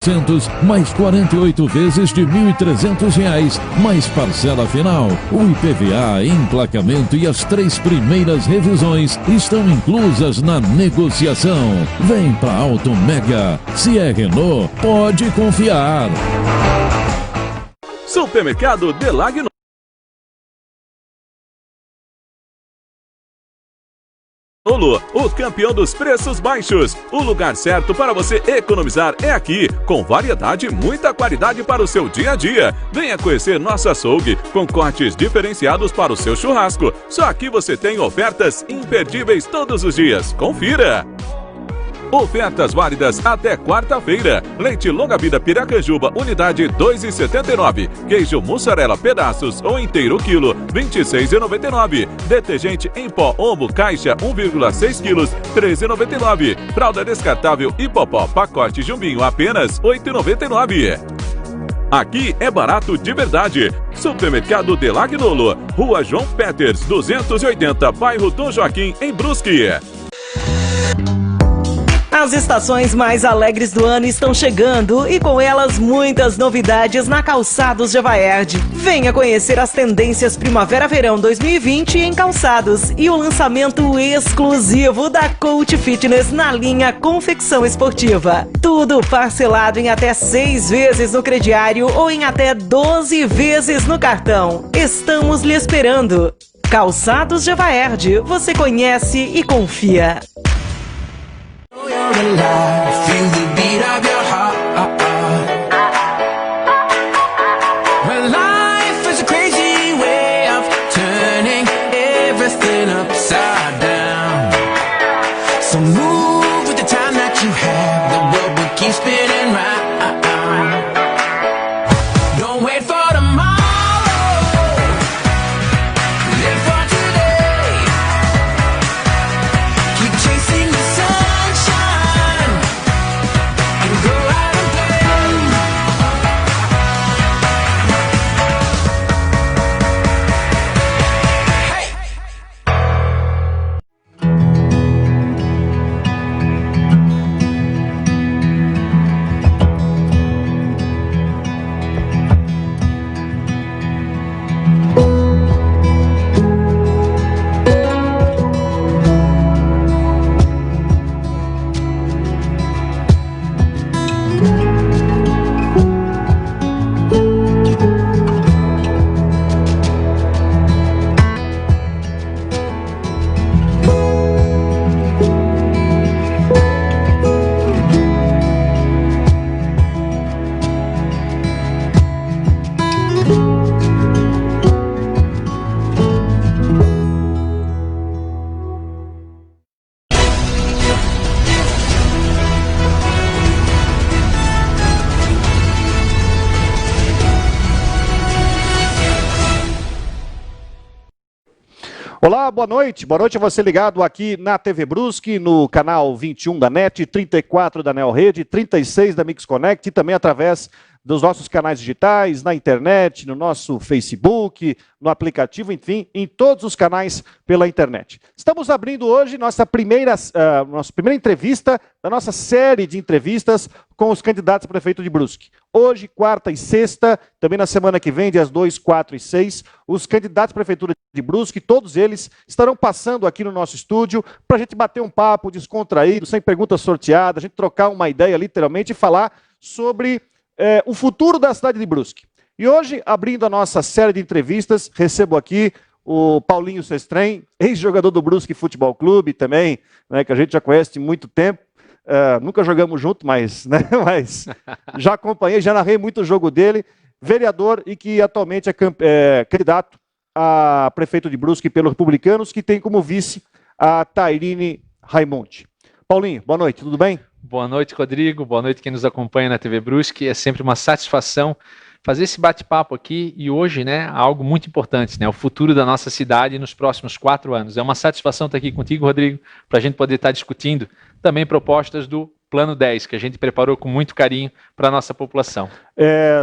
1.800, mais 48 vezes de R$ 1.300, mais parcela final. O IPVA, emplacamento e as 3 primeiras revisões estão inclusas na negociação. Vem pra Auto Mega. Se é Renault, pode confiar. Supermercado Delagno. O campeão dos preços baixos. O lugar certo para você economizar é aqui, com variedade e muita qualidade para o seu dia a dia. Venha conhecer nosso açougue, com cortes diferenciados para o seu churrasco. Só aqui você tem ofertas imperdíveis todos os dias. Confira! Ofertas válidas até quarta-feira. Leite longa-vida Piracanjuba, unidade R$ 2,79. Queijo mussarela pedaços ou inteiro quilo, R$ 26,99. Detergente em pó Omo caixa 1,6 quilos, R$ 13,99. Fralda descartável Hipopó pacote Jumbinho apenas R$ 8,99. Aqui é barato de verdade. Supermercado Delagnolo, Rua João Peters, 280, bairro Dom Joaquim, em Brusque. As estações mais alegres do ano estão chegando e com elas muitas novidades na Calçados Javaerd. Venha conhecer as tendências Primavera-Verão 2020 em calçados e o lançamento exclusivo da Coach Fitness na linha confecção esportiva. Tudo parcelado em até 6 vezes no crediário ou em até 12 vezes no cartão. Estamos lhe esperando. Calçados Javaerd, você conhece e confia. Feel the beat of your heart. Well, life is a crazy way of turning everything upside down. So move with the time that you have. The world will keep spinning round. Don't wait for tomorrow. Live for today. Keep chasing the sun. Olá, boa noite. Boa noite a você ligado aqui na TV Brusque, no canal 21 da NET, 34 da Neo Rede, 36 da Mix Connect e também através dos nossos canais digitais, na internet, no nosso Facebook, no aplicativo, enfim, em todos os canais pela internet. Estamos abrindo hoje nossa primeira entrevista da nossa série de entrevistas com os candidatos a prefeito de Brusque. Hoje, quarta e sexta, também na semana que vem, dias 2, 4 e 6, os candidatos à prefeitura de Brusque, todos eles estarão passando aqui no nosso estúdio para a gente bater um papo descontraído, sem perguntas sorteadas, a gente trocar uma ideia literalmente e falar sobre o futuro da cidade de Brusque. E hoje, abrindo a nossa série de entrevistas, recebo aqui o Paulinho Sestrem, ex-jogador do Brusque Futebol Clube também, né, que a gente já conhece de muito tempo. Nunca jogamos junto, mas já acompanhei, já narrei muito o jogo dele. Vereador e que atualmente é candidato a prefeito de Brusque pelos Republicanos, que tem como vice a Tairine Raimonde. Paulinho, boa noite, tudo bem? Boa noite, Rodrigo. Boa noite quem nos acompanha na TV Brusque. É sempre uma satisfação fazer esse bate-papo aqui e hoje, né, algo muito importante, né, o futuro da nossa cidade nos próximos 4 anos. É uma satisfação estar aqui contigo, Rodrigo, para a gente poder estar discutindo também propostas do Plano 10, que a gente preparou com muito carinho para a nossa população.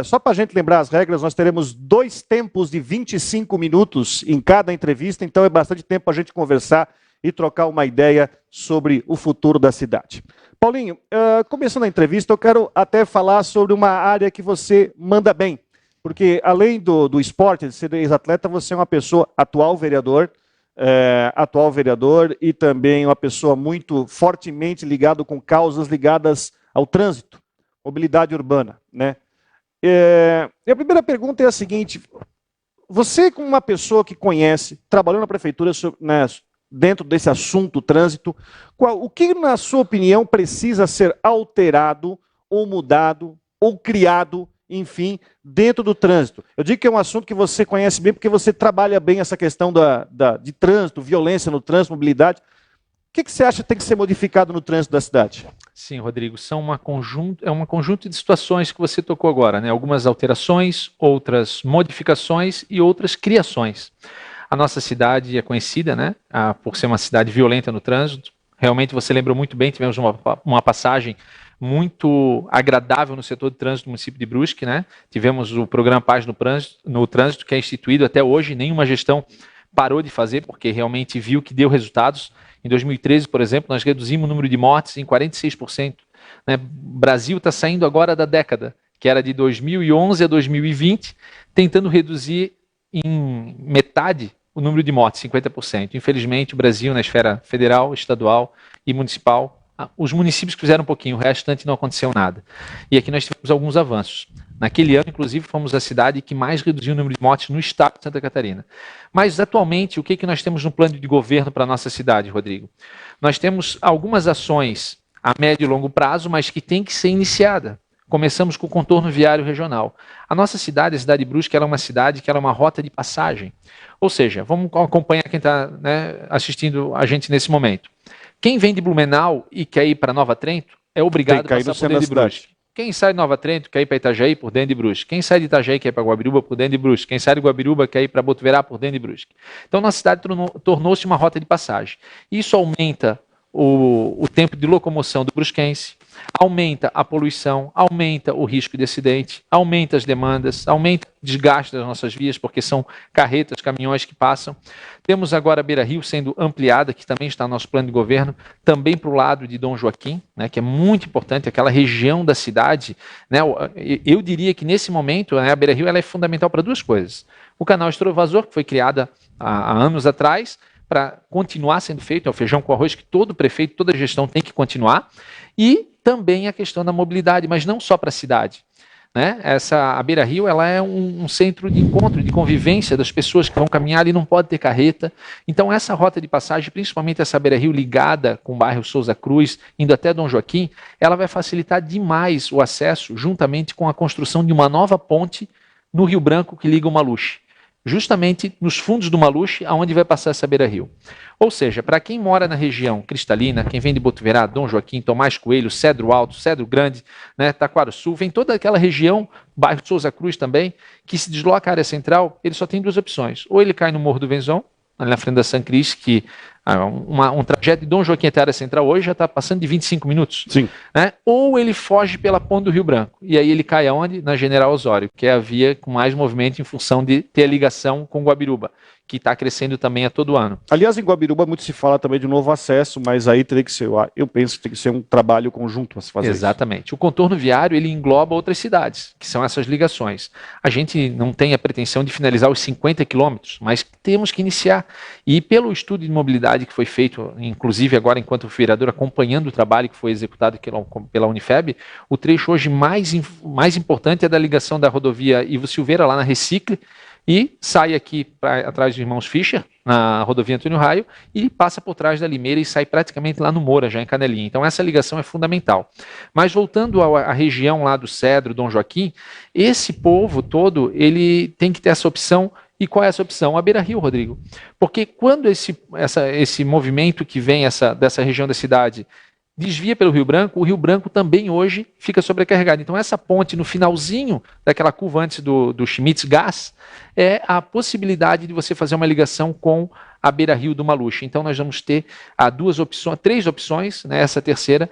Só para a gente lembrar as regras, nós teremos 2 tempos de 25 minutos em cada entrevista, então é bastante tempo para a gente conversar e trocar uma ideia sobre o futuro da cidade. Paulinho, começando a entrevista, eu quero até falar sobre uma área que você manda bem. Porque além do esporte, de ser ex-atleta, você é uma pessoa atual vereador e também uma pessoa muito fortemente ligada com causas ligadas ao trânsito, mobilidade urbana, né? E a primeira pergunta é a seguinte: você, como uma pessoa que conhece, trabalhou na prefeitura, né, dentro desse assunto trânsito, o que, na sua opinião, precisa ser alterado ou mudado ou criado, enfim, dentro do trânsito? Eu digo que é um assunto que você conhece bem porque você trabalha bem essa questão de trânsito, violência no trânsito, mobilidade. O que você acha que tem que ser modificado no trânsito da cidade? Sim, Rodrigo, é um conjunto de situações que você tocou agora, né? Algumas alterações, outras modificações e outras criações. A nossa cidade é conhecida, né, por ser uma cidade violenta no trânsito. Realmente você lembrou muito bem, tivemos uma passagem muito agradável no setor de trânsito do município de Brusque, né? Tivemos o programa Paz no Trânsito, que é instituído até hoje, nenhuma gestão parou de fazer, porque realmente viu que deu resultados. Em 2013, por exemplo, nós reduzimos o número de mortes em 46%. Né? O Brasil está saindo agora da década, que era de 2011 a 2020, tentando reduzir em metade o número de mortes, 50%. Infelizmente, o Brasil, na esfera federal, estadual e municipal, os municípios fizeram um pouquinho, o restante não aconteceu nada. E aqui nós tivemos alguns avanços. Naquele ano, inclusive, fomos a cidade que mais reduziu o número de mortes no estado de Santa Catarina. Mas, atualmente, o que nós temos no plano de governo para a nossa cidade, Rodrigo? Nós temos algumas ações a médio e longo prazo, mas que tem que ser iniciada. Começamos com o contorno viário regional. A nossa cidade, a cidade de Brusque, ela é uma cidade que ela é uma rota de passagem. Ou seja, vamos acompanhar quem está, né, assistindo a gente nesse momento. Quem vem de Blumenau e quer ir para Nova Trento é obrigado a passar por dentro de Brusque. Quem sai de Nova Trento quer ir para Itajaí por dentro de Brusque. Quem sai de Itajaí quer ir para Guabiruba por dentro de Brusque. Quem sai de Guabiruba quer ir para Botuverá por dentro de Brusque. Então, nossa cidade tornou-se uma rota de passagem. Isso aumenta o tempo de locomoção do brusquense, aumenta a poluição, aumenta o risco de acidente, aumenta as demandas, aumenta o desgaste das nossas vias, porque são carretas, caminhões que passam. Temos agora a Beira-Rio sendo ampliada, que também está no nosso plano de governo, também para o lado de Dom Joaquim, né, que é muito importante, aquela região da cidade. Né, eu diria que nesse momento, né, a Beira-Rio ela é fundamental para duas coisas. O canal extravasor, que foi criado há anos atrás, para continuar sendo feito, é o feijão com arroz que todo prefeito, toda gestão tem que continuar, e também a questão da mobilidade, mas não só para a cidade. Né? A Beira-Rio ela é um centro de encontro, de convivência das pessoas que vão caminhar ali, não pode ter carreta. Então essa rota de passagem, principalmente essa Beira-Rio ligada com o bairro Souza Cruz, indo até Dom Joaquim, ela vai facilitar demais o acesso, juntamente com a construção de uma nova ponte no Rio Branco que liga o Maluche. Justamente nos fundos do Maluche, aonde vai passar essa Beira-Rio. Ou seja, para quem mora na região cristalina, quem vem de Botuverá, Dom Joaquim, Tomás Coelho, Cedro Alto, Cedro Grande, né, Taquarussu, vem toda aquela região, bairro Souza Cruz também, que se desloca à área central, ele só tem duas opções. Ou ele cai no Morro do Venzon, ali na frente da San Cris, que um trajeto de Dom Joaquim até a área central hoje já está passando de 25 minutos. Sim. Né? Ou ele foge pela ponte do Rio Branco. E aí ele cai aonde? Na General Osório, que é a via com mais movimento em função de ter a ligação com Guabiruba, que está crescendo também a todo ano. Aliás, em Guabiruba muito se fala também de novo acesso, mas aí teria que ser, eu penso que tem que ser um trabalho conjunto para se fazer. Exatamente. Isso. O contorno viário ele engloba outras cidades, que são essas ligações. A gente não tem a pretensão de finalizar os 50 quilômetros, mas temos que iniciar. E pelo estudo de mobilidade que foi feito, inclusive agora enquanto vereador, acompanhando o trabalho que foi executado pela Unifeb, o trecho hoje mais importante é da ligação da rodovia Ivo Silveira, lá na Recicle, e sai aqui atrás dos irmãos Fischer, na rodovia Antônio Raio, e passa por trás da Limeira e sai praticamente lá no Moura, já em Canelinha. Então essa ligação é fundamental. Mas voltando à região lá do Cedro, Dom Joaquim, esse povo todo, ele tem que ter essa opção. E qual é essa opção? A Beira-Rio, Rodrigo. Porque quando esse movimento que vem dessa região da cidade desvia pelo Rio Branco, o Rio Branco também hoje fica sobrecarregado. Então essa ponte no finalzinho daquela curva antes do Schmitz Gás é a possibilidade de você fazer uma ligação com a Beira-Rio do Maluche. Então nós vamos ter três opções, né, essa terceira,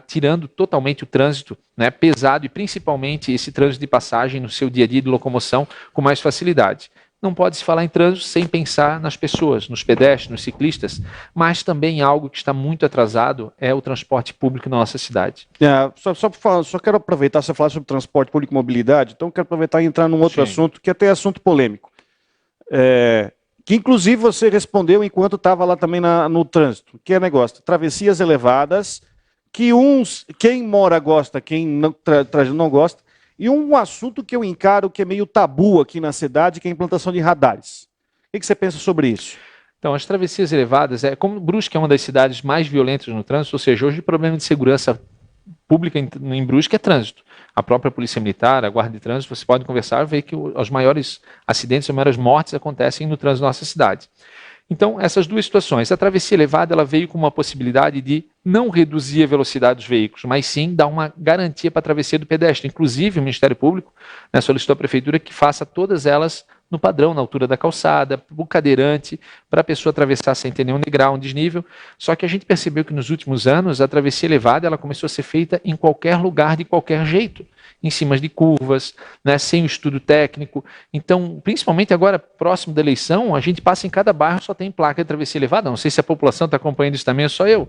tirando totalmente o trânsito, né, pesado e principalmente esse trânsito de passagem no seu dia a dia de locomoção com mais facilidade. não pode se falar em trânsito sem pensar nas pessoas, nos pedestres, nos ciclistas, mas também algo que está muito atrasado é o transporte público na nossa cidade. Só quero aproveitar, você falar sobre transporte público e mobilidade, então quero aproveitar e entrar num outro assunto, que até é assunto polêmico. Que inclusive você respondeu enquanto estava lá também no trânsito, que é negócio, travessias elevadas, que quem mora gosta, quem não gosta, e um assunto que eu encaro que é meio tabu aqui na cidade, que é a implantação de radares. O que você pensa sobre isso? Então, as travessias elevadas, como Brusque é uma das cidades mais violentas no trânsito, ou seja, hoje o problema de segurança pública em Brusque é trânsito. A própria Polícia Militar, a Guarda de Trânsito, você pode conversar e ver que os maiores acidentes, as maiores mortes acontecem no trânsito da nossa cidade. Então, essas duas situações. A travessia elevada ela veio com uma possibilidade de não reduzir a velocidade dos veículos, mas sim dar uma garantia para a travessia do pedestre. Inclusive, o Ministério Público solicitou à Prefeitura que faça todas elas no padrão, na altura da calçada, para o cadeirante, para a pessoa atravessar sem ter nenhum degrau, um desnível. Só que a gente percebeu que nos últimos anos a travessia elevada ela começou a ser feita em qualquer lugar, de qualquer jeito, em cima de curvas, sem um estudo técnico. Então, principalmente agora, próximo da eleição, a gente passa em cada bairro, só tem placa de travessia elevada. Não sei se a população está acompanhando isso também, é só eu.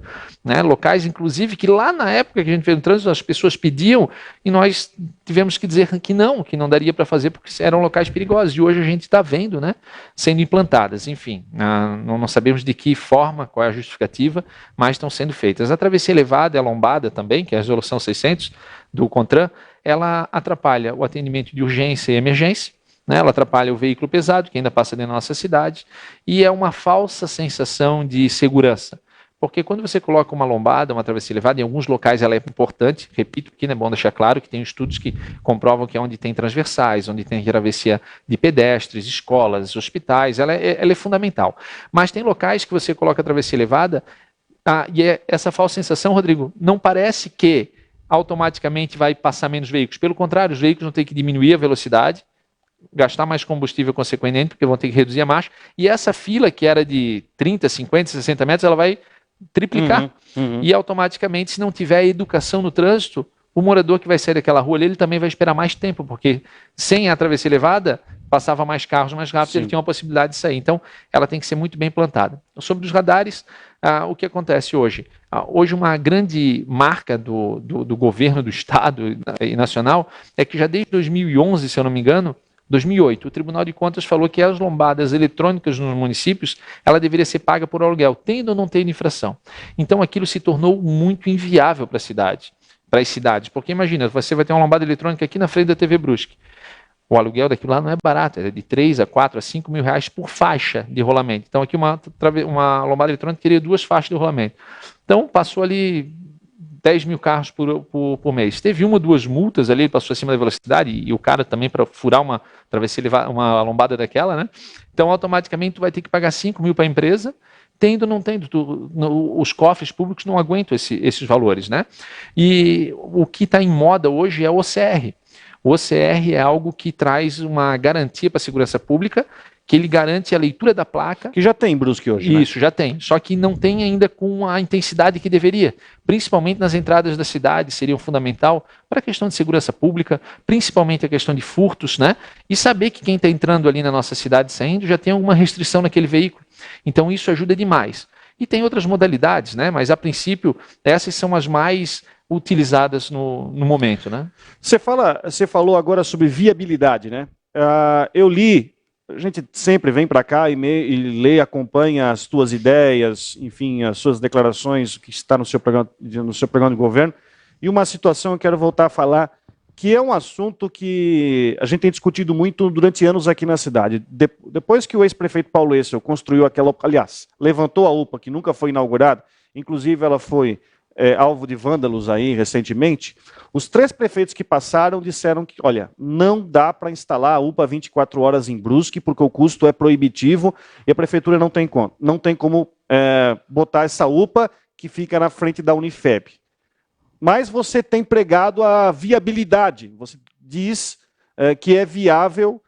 Locais, inclusive, que lá na época que a gente fez o trânsito, as pessoas pediam e nós tivemos que dizer que não daria para fazer porque eram locais perigosos. E hoje a gente está vendo, sendo implantadas. Enfim, não sabemos de que forma, qual é a justificativa, mas estão sendo feitas. A travessia elevada, a lombada também, que é a resolução 600 do CONTRAN, ela atrapalha o atendimento de urgência e emergência, ela atrapalha o veículo pesado, que ainda passa dentro da nossa cidade, e é uma falsa sensação de segurança. Porque quando você coloca uma lombada, uma travessia elevada, em alguns locais ela é importante, repito, porque é bom deixar claro que tem estudos que comprovam que é onde tem transversais, onde tem travessia de pedestres, escolas, hospitais, ela é fundamental. Mas tem locais que você coloca a travessia elevada, e essa falsa sensação, Rodrigo, não parece que automaticamente vai passar menos veículos. Pelo contrário, os veículos vão ter que diminuir a velocidade, gastar mais combustível consequentemente, porque vão ter que reduzir a marcha, e essa fila que era de 30, 50, 60 metros, ela vai triplicar. E automaticamente, se não tiver educação no trânsito, o morador que vai sair daquela rua ali, ele também vai esperar mais tempo, porque sem a travessia elevada, passava mais carros mais rápido, ele tinha uma possibilidade de sair. Então, ela tem que ser muito bem plantada. Sobre os radares, o que acontece hoje? Hoje, uma grande marca do governo do Estado e nacional é que já desde 2011, se eu não me engano, 2008, o Tribunal de Contas falou que as lombadas eletrônicas nos municípios, ela deveria ser paga por aluguel, tendo ou não tendo infração. Então, aquilo se tornou muito inviável para as cidades, porque imagina, você vai ter uma lombada eletrônica aqui na frente da TV Brusque. O aluguel daquilo lá não é barato, é de 3 a 4 a 5 mil reais por faixa de rolamento. Então, aqui uma lombada eletrônica teria 2 faixas de rolamento. Então, passou ali 10 mil carros por mês. Teve 1 ou 2 multas ali, passou acima da velocidade, e o cara também para furar uma travessia, uma lombada daquela, Então, automaticamente, tu vai ter que pagar 5 mil para a empresa, tendo ou não tendo. Os cofres públicos não aguentam esses valores, E o que está em moda hoje é o OCR. O OCR é algo que traz uma garantia para a segurança pública, que ele garante a leitura da placa. Que já tem em Brusque hoje, Isso, já tem. Só que não tem ainda com a intensidade que deveria. Principalmente nas entradas da cidade, seria fundamental para a questão de segurança pública, principalmente a questão de furtos, E saber que quem está entrando ali na nossa cidade saindo já tem alguma restrição naquele veículo. Então isso ajuda demais. E tem outras modalidades, Mas a princípio, essas são as mais utilizadas no momento, Você falou agora sobre viabilidade, eu li, a gente sempre vem para cá e lê, acompanha as tuas ideias, enfim, as suas declarações, o que está no seu programa de governo, e uma situação eu quero voltar a falar, que é um assunto que a gente tem discutido muito durante anos aqui na cidade. Depois que o ex-prefeito Paulo Essel construiu levantou a UPA, que nunca foi inaugurada, inclusive ela foi alvo de vândalos aí recentemente, os 3 prefeitos que passaram disseram que, olha, não dá para instalar a UPA 24 horas em Brusque, porque o custo é proibitivo e a prefeitura não tem como botar essa UPA que fica na frente da Unifeb. Mas você tem pregado a viabilidade, você diz que é viável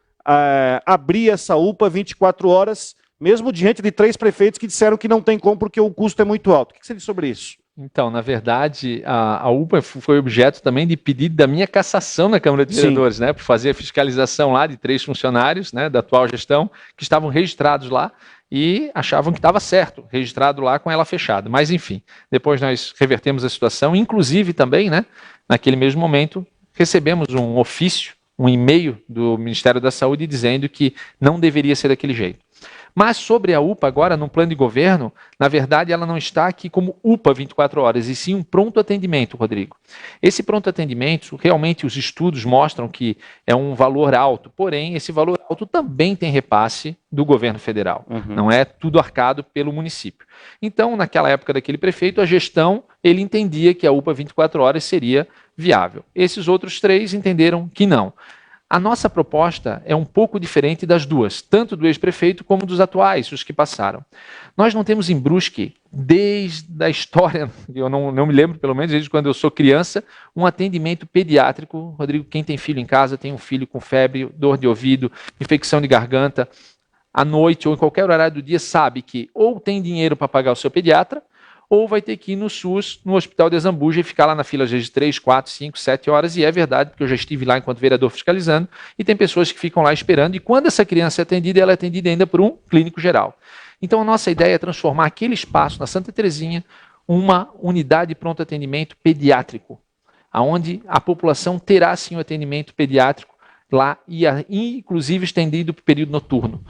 abrir essa UPA 24 horas, mesmo diante de 3 prefeitos que disseram que não tem como porque o custo é muito alto. O que você diz sobre isso? Então, na verdade, a UPA foi objeto também de pedido da minha cassação na Câmara de Vereadores, né, por fazer a fiscalização lá de 3 funcionários, né, da atual gestão, que estavam registrados lá e achavam que estava certo, registrado lá com ela fechada. Mas, enfim, depois nós revertemos a situação, inclusive também, né, naquele mesmo momento, recebemos um ofício, um e-mail do Ministério da Saúde dizendo que não deveria ser daquele jeito. Mas sobre a UPA agora, no plano de governo, na verdade ela não está aqui como UPA 24 horas, e sim um pronto atendimento, Rodrigo. Esse pronto atendimento, realmente os estudos mostram que é um valor alto, porém esse valor alto também tem repasse do governo federal, não é tudo arcado pelo município. Então, naquela época daquele prefeito, a gestão, ele entendia que a UPA 24 horas seria viável. Esses outros 3 entenderam que não. A nossa proposta é um pouco diferente das duas, tanto do ex-prefeito como dos atuais, os que passaram. Nós não temos em Brusque, desde a história, eu não me lembro, pelo menos desde quando eu sou criança, um atendimento pediátrico. Rodrigo, quem tem filho em casa, tem um filho com febre, dor de ouvido, infecção de garganta, à noite ou em qualquer horário do dia, sabe que ou tem dinheiro para pagar o seu pediatra, ou vai ter que ir no SUS, no Hospital de Azambuja, e ficar lá na fila às vezes 3, 4, 5, 7 horas, e é verdade, porque eu já estive lá enquanto vereador fiscalizando, e tem pessoas que ficam lá esperando, e quando essa criança é atendida, ela é atendida ainda por um clínico geral. Então a nossa ideia é transformar aquele espaço na Santa Terezinha uma unidade de pronto atendimento pediátrico, onde a população terá sim o atendimento pediátrico lá, e inclusive estendido para o período noturno.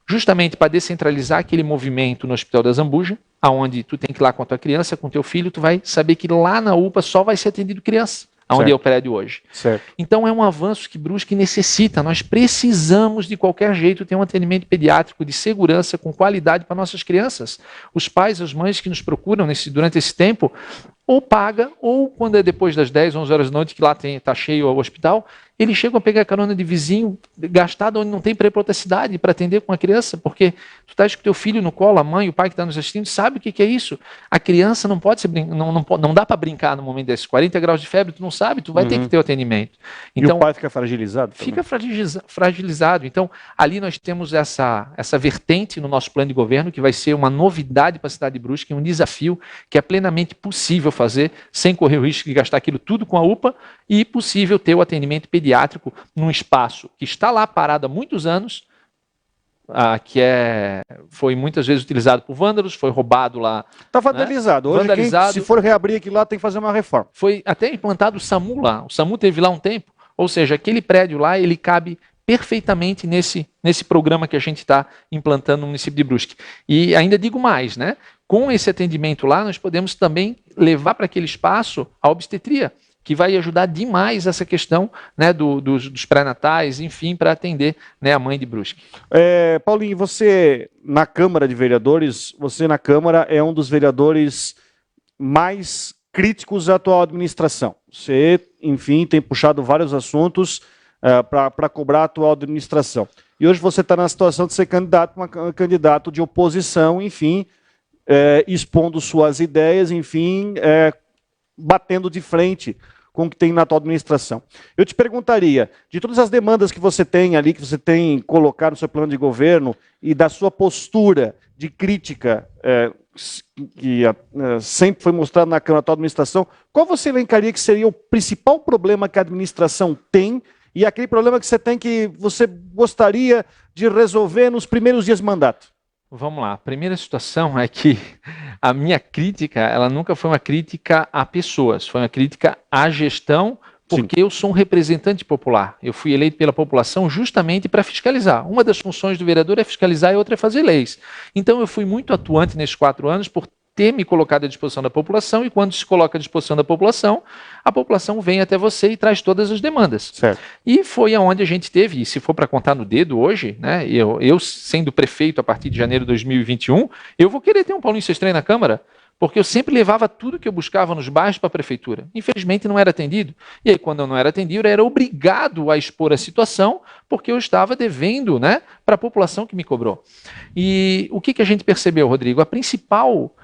Justamente para descentralizar aquele movimento no Hospital da Zambuja, aonde tu tem que ir lá com a tua criança, com o teu filho, tu vai saber que lá na UPA só vai ser atendido criança, aonde é o prédio hoje. Certo. Então é um avanço que Brusque necessita, nós precisamos de qualquer jeito ter um atendimento pediátrico de segurança, com qualidade para nossas crianças. Os pais, as mães que nos procuram durante esse tempo, ou paga, ou quando é depois das 10, 11 horas da noite, que lá está cheio o hospital, eles chegam a pegar carona de vizinho gastado onde não tem prepotecidade para atender com a criança, porque tu estás com teu filho no colo, a mãe, o pai que está nos assistindo, sabe o que é isso. A criança não pode não dá para brincar no momento desses 40 graus de febre, tu não sabe, tu vai ter que ter o atendimento. Então, e o pai fica fragilizado também? Fica fragilizado. Então, ali nós temos essa vertente no nosso plano de governo, que vai ser uma novidade para a cidade de Brusque, um desafio que é plenamente possível fazer, sem correr o risco de gastar aquilo tudo com a UPA, e possível ter o atendimento pediátrico num espaço que está lá parado há muitos anos, foi muitas vezes utilizado por vândalos, foi roubado lá. Está vandalizado. Né? Hoje, vandalizado. Se for reabrir aquilo lá, tem que fazer uma reforma. Foi até implantado o SAMU lá. O SAMU teve lá um tempo, ou seja, aquele prédio lá, ele cabe perfeitamente nesse programa que a gente está implantando no município de Brusque. E ainda digo mais, né? Com esse atendimento lá, nós podemos também levar para aquele espaço a obstetria, que vai ajudar demais essa questão, né, dos pré-natais, enfim, para atender, né, a mãe de Brusque. Paulinho, você na Câmara de Vereadores, você na Câmara é um dos vereadores mais críticos à atual administração. Você, enfim, tem puxado vários assuntos para cobrar a atual administração. E hoje você está na situação de ser candidato de oposição, enfim, expondo suas ideias, enfim, batendo de frente com o que tem na atual administração. Eu te perguntaria, de todas as demandas que você tem ali, que você tem colocado no seu plano de governo, e da sua postura de crítica, que sempre foi mostrada na atual administração, qual você elencaria que seria o principal problema que a administração tem, e aquele problema que você tem que você gostaria de resolver nos primeiros dias de mandato? Vamos lá. A primeira situação é que a minha crítica, ela nunca foi uma crítica a pessoas, foi uma crítica à gestão, porque eu sou um representante popular. Eu fui eleito pela população justamente para fiscalizar. Uma das funções do vereador é fiscalizar e outra é fazer leis. Então eu fui muito atuante nesses 4 anos por ter me colocado à disposição da população, e quando se coloca à disposição da população, a população vem até você e traz todas as demandas. Certo. E foi aonde a gente teve, e se for para contar no dedo hoje, né, eu sendo prefeito a partir de janeiro de 2021, eu vou querer ter um Paulinho Sestranho na Câmara, porque eu sempre levava tudo que eu buscava nos bairros para a prefeitura. Infelizmente não era atendido. E aí quando eu não era atendido, eu era obrigado a expor a situação, porque eu estava devendo, né, para a população que me cobrou. E o que a gente percebeu, Rodrigo? A principal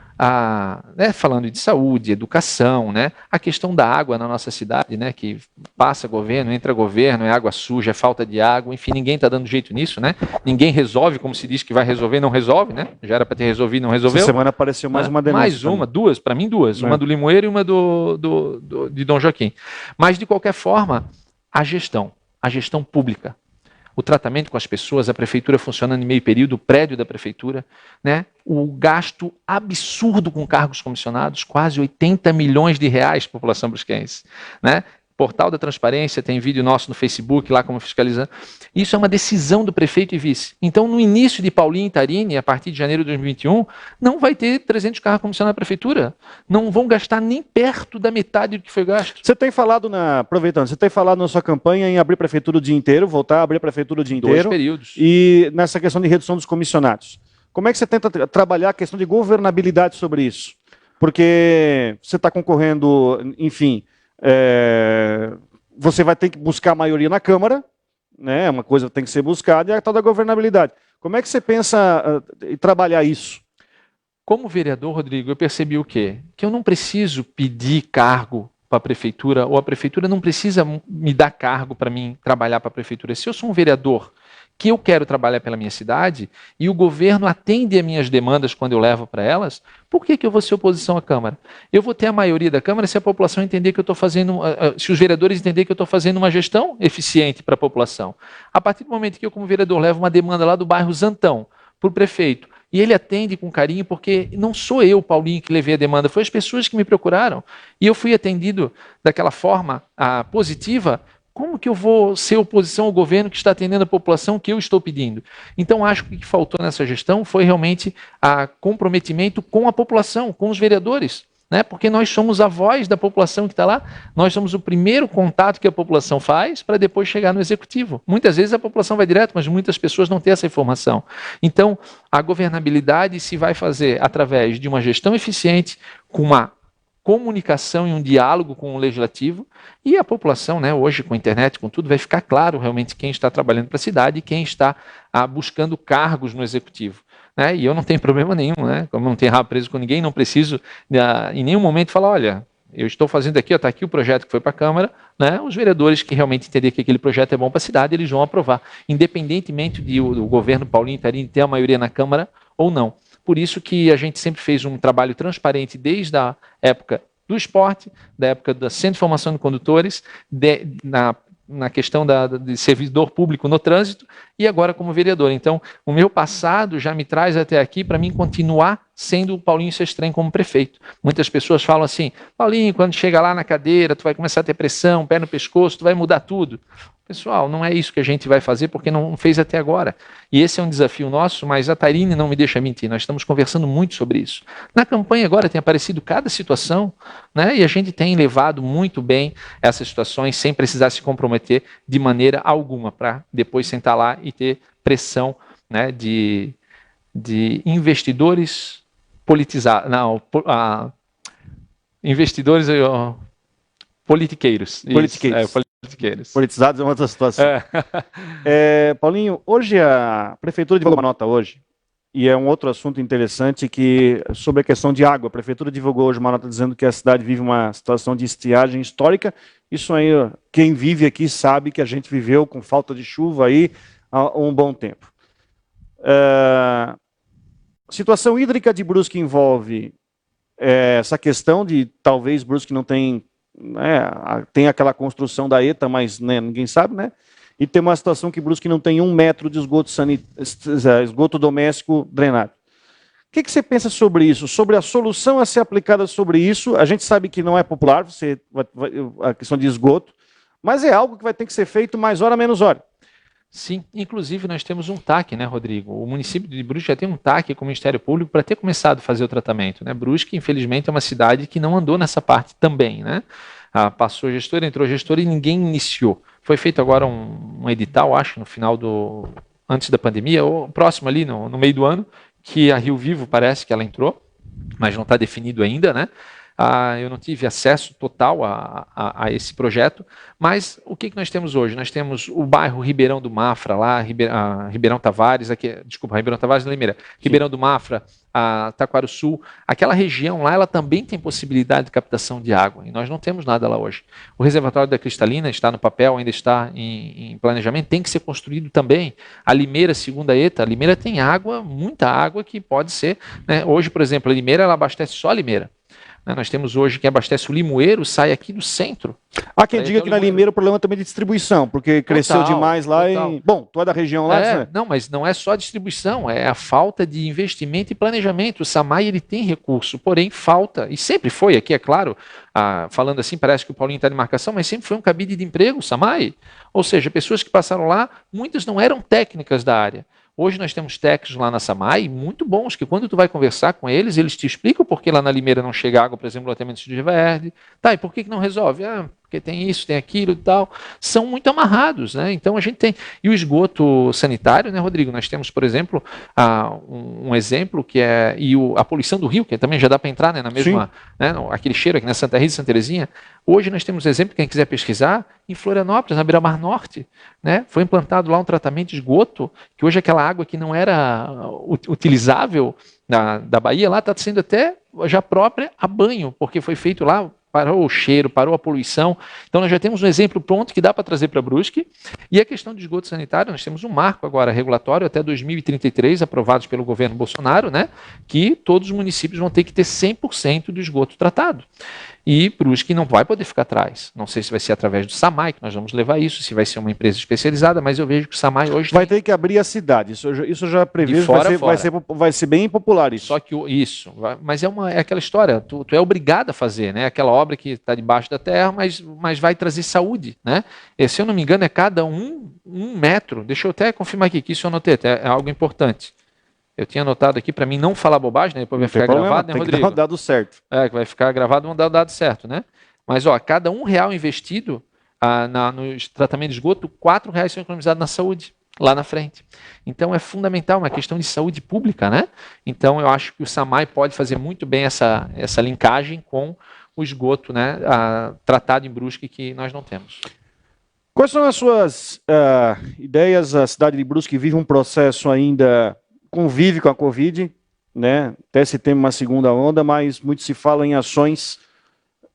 falando de saúde, educação, né, a questão da água na nossa cidade, né, que passa governo, entra governo, é água suja, é falta de água, enfim, ninguém está dando jeito nisso, né, ninguém resolve, como se diz que vai resolver, não resolve, né, já era para ter resolvido, não resolveu. Essa semana apareceu mais uma denúncia. Mais uma, duas, para mim duas, uma do Limoeiro e uma de Dom Joaquim. Mas, de qualquer forma, a gestão pública, o tratamento com as pessoas, a prefeitura funcionando em meio período, o prédio da prefeitura, né? O gasto absurdo com cargos comissionados, quase 80 milhões de reais para a população brusquense, né? Portal da Transparência, tem vídeo nosso no Facebook, lá como fiscalizando. Isso é uma decisão do prefeito e vice. Então, no início de Paulinho e Tarini, a partir de janeiro de 2021, não vai ter 300 carros comissionados na prefeitura. Não vão gastar nem perto da metade do que foi gasto. Você tem falado, aproveitando, você tem falado na sua campanha em abrir prefeitura o dia inteiro, voltar a abrir a prefeitura o dia inteiro. 2 períodos. E nessa questão de redução dos comissionados. Como é que você tenta trabalhar a questão de governabilidade sobre isso? Porque você está concorrendo, enfim... você vai ter que buscar a maioria na Câmara, né? Uma coisa tem que ser buscada, e a tal da governabilidade. Como é que você pensa em trabalhar isso? Como vereador, Rodrigo, eu percebi o quê? Que eu não preciso pedir cargo para a prefeitura, ou a prefeitura não precisa me dar cargo para mim trabalhar para a prefeitura. Se eu sou um vereador que eu quero trabalhar pela minha cidade e o governo atende as minhas demandas quando eu levo para elas, por que eu vou ser oposição à Câmara? Eu vou ter a maioria da Câmara se a população entender que eu estou fazendo, se os vereadores entenderem que eu estou fazendo uma gestão eficiente para a população. A partir do momento que eu, como vereador, levo uma demanda lá do bairro Zantão para o prefeito, e ele atende com carinho, porque não sou eu, Paulinho, que levei a demanda, foi as pessoas que me procuraram, e eu fui atendido daquela forma positiva. Como que eu vou ser oposição ao governo que está atendendo a população que eu estou pedindo? Então, acho que o que faltou nessa gestão foi realmente comprometimento com a população, com os vereadores, né? Porque nós somos a voz da população que está lá, nós somos o primeiro contato que a população faz para depois chegar no executivo. Muitas vezes a população vai direto, mas muitas pessoas não têm essa informação. Então, a governabilidade se vai fazer através de uma gestão eficiente, com uma comunicação e um diálogo com o legislativo, e a população, né, hoje com a internet, com tudo, vai ficar claro realmente quem está trabalhando para a cidade e quem está buscando cargos no executivo. Né? E eu não tenho problema nenhum, né? Como não tenho rabo preso com ninguém, não preciso em nenhum momento falar, olha, eu estou fazendo aqui, está aqui o projeto que foi para a Câmara, né? Os vereadores que realmente entenderem que aquele projeto é bom para a cidade, eles vão aprovar, independentemente do governo Paulinho e Tarini ter a maioria na Câmara ou não. Por isso que a gente sempre fez um trabalho transparente desde a época do esporte, da época da Centro de Formação de Condutores, na questão de servidor público no trânsito e agora como vereador. Então, o meu passado já me traz até aqui para mim continuar sendo o Paulinho Sestrem como prefeito. Muitas pessoas falam assim, Paulinho, quando chega lá na cadeira, tu vai começar a ter pressão, pé no pescoço, tu vai mudar tudo. Pessoal, não é isso que a gente vai fazer porque não fez até agora. E esse é um desafio nosso, mas a Tarini não me deixa mentir, nós estamos conversando muito sobre isso. Na campanha agora tem aparecido cada situação, né, e a gente tem levado muito bem essas situações sem precisar se comprometer de maneira alguma, para depois sentar lá e ter pressão, né, de investidores politizados, investidores politiqueiros. Politiqueiros. Politizados é uma outra situação. Paulinho, hoje a Prefeitura divulgou uma nota hoje, e é um outro assunto interessante sobre a questão de água. A Prefeitura divulgou hoje uma nota dizendo que a cidade vive uma situação de estiagem histórica. Isso aí, quem vive aqui sabe que a gente viveu com falta de chuva aí há um bom tempo. Situação hídrica de Brusque envolve essa questão de talvez Brusque não tem aquela construção da ETA, mas né, ninguém sabe, né? E tem uma situação que Brusque não tem 1 metro de esgoto doméstico drenado. O que você pensa sobre isso? Sobre a solução a ser aplicada sobre isso? A gente sabe que não é popular, a questão de esgoto, mas é algo que vai ter que ser feito mais hora menos hora. Sim, inclusive nós temos um TAC, né, Rodrigo? O município de Brusque já tem um TAC com o Ministério Público para ter começado a fazer o tratamento, né? Brusque, infelizmente, é uma cidade que não andou nessa parte também, né? Passou gestor, entrou gestor e ninguém iniciou. Foi feito agora um edital, acho, no final antes da pandemia, ou próximo ali, no meio do ano, que a Rio Vivo parece que ela entrou, mas não está definido ainda, né? eu não tive acesso total a esse projeto, mas o que nós temos hoje? Nós temos o bairro Ribeirão do Mafra, lá, Ribeirão Tavares, Ribeirão Tavares da Limeira, Ribeirão do Mafra, a Taquarussul, aquela região lá, ela também tem possibilidade de captação de água, e nós não temos nada lá hoje. O reservatório da Cristalina está no papel, ainda está em planejamento, tem que ser construído também. A Limeira, segunda ETA, a Limeira tem água, muita água que pode ser, né? Hoje, por exemplo, a Limeira, ela abastece só a Limeira. Nós temos hoje quem abastece o Limoeiro, sai aqui do centro. Há quem diga que na Limeira o problema também é de distribuição, porque cresceu demais lá e... Bom, tu é da região lá, né? Não, mas não é só distribuição, é a falta de investimento e planejamento. O SAMAI, ele tem recurso, porém falta, e sempre foi aqui, é claro, falando assim, parece que o Paulinho está de marcação, mas sempre foi um cabide de emprego, o SAMAI. Ou seja, pessoas que passaram lá, muitas não eram técnicas da área. Hoje nós temos técnicos lá na SAMAI muito bons, que quando tu vai conversar com eles, eles te explicam por que lá na Limeira não chega água, por exemplo, no loteamento de Riva Verde. Tá, e por que não resolve? Porque tem isso, tem aquilo e tal. São muito amarrados, né? Então a gente tem... E o esgoto sanitário, né, Rodrigo? Nós temos, por exemplo, um exemplo que é... a poluição do rio, que também já dá para entrar, né, na mesma... Né, aquele cheiro aqui na Santa Rita e Santa Terezinha. Hoje nós temos um exemplo, quem quiser pesquisar, em Florianópolis, na Beira-Mar Norte, né? Foi implantado lá um tratamento de esgoto, que hoje aquela água que não era utilizável da Bahia, lá está sendo até já própria a banho, porque foi feito lá, parou o cheiro, parou a poluição. Então nós já temos um exemplo pronto que dá para trazer para Brusque. E a questão de esgoto sanitário, nós temos um marco agora regulatório até 2033, aprovados pelo governo Bolsonaro, né, que todos os municípios vão ter que ter 100% do esgoto tratado. E Brusque não vai poder ficar atrás. Não sei se vai ser através do SAMAI que nós vamos levar isso, se vai ser uma empresa especializada, mas eu vejo que o SAMAI hoje vai ter que abrir a cidade. Isso já previsto, vai ser bem popular isso. Só que mas é aquela história, tu é obrigado a fazer, né? Aquela obra que está debaixo da terra, mas vai trazer saúde, né? Se eu não me engano, é cada um metro. Deixa eu até confirmar aqui, que isso eu anotei, é algo importante. Eu tinha anotado aqui para mim não falar bobagem, né? Depois vai ficar gravado, né, Rodrigo? Tem que dar o dado certo. Que vai ficar gravado, vão dar o dado certo, né? Mas, cada R$1 investido no tratamento de esgoto, R$4 são economizados na saúde, lá na frente. Então, é fundamental, uma questão de saúde pública, né? Então, eu acho que o SAMAI pode fazer muito bem essa linkagem com o esgoto, né? Tratado em Brusque, que nós não temos. Quais são as suas ideias? A cidade de Brusque vive um processo ainda... convive com a Covid, né? Até se tem uma segunda onda, mas muito se fala em ações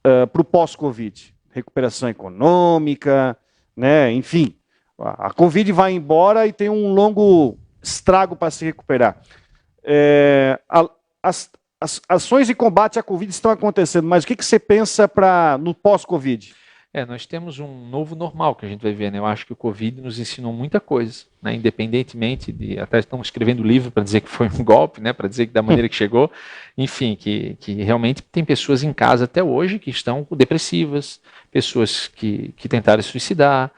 para o pós-Covid. Recuperação econômica, né? Enfim, a Covid vai embora e tem um longo estrago para se recuperar. As ações de combate à Covid estão acontecendo, mas o que você pensa no pós-Covid? Nós temos um novo normal que a gente vai ver, né? Eu acho que o Covid nos ensinou muita coisa, né? Independentemente de... Até estamos escrevendo livro para dizer que foi um golpe, né? Para dizer que da maneira que chegou. Enfim, que realmente tem pessoas em casa até hoje que estão depressivas, pessoas que tentaram se suicidar,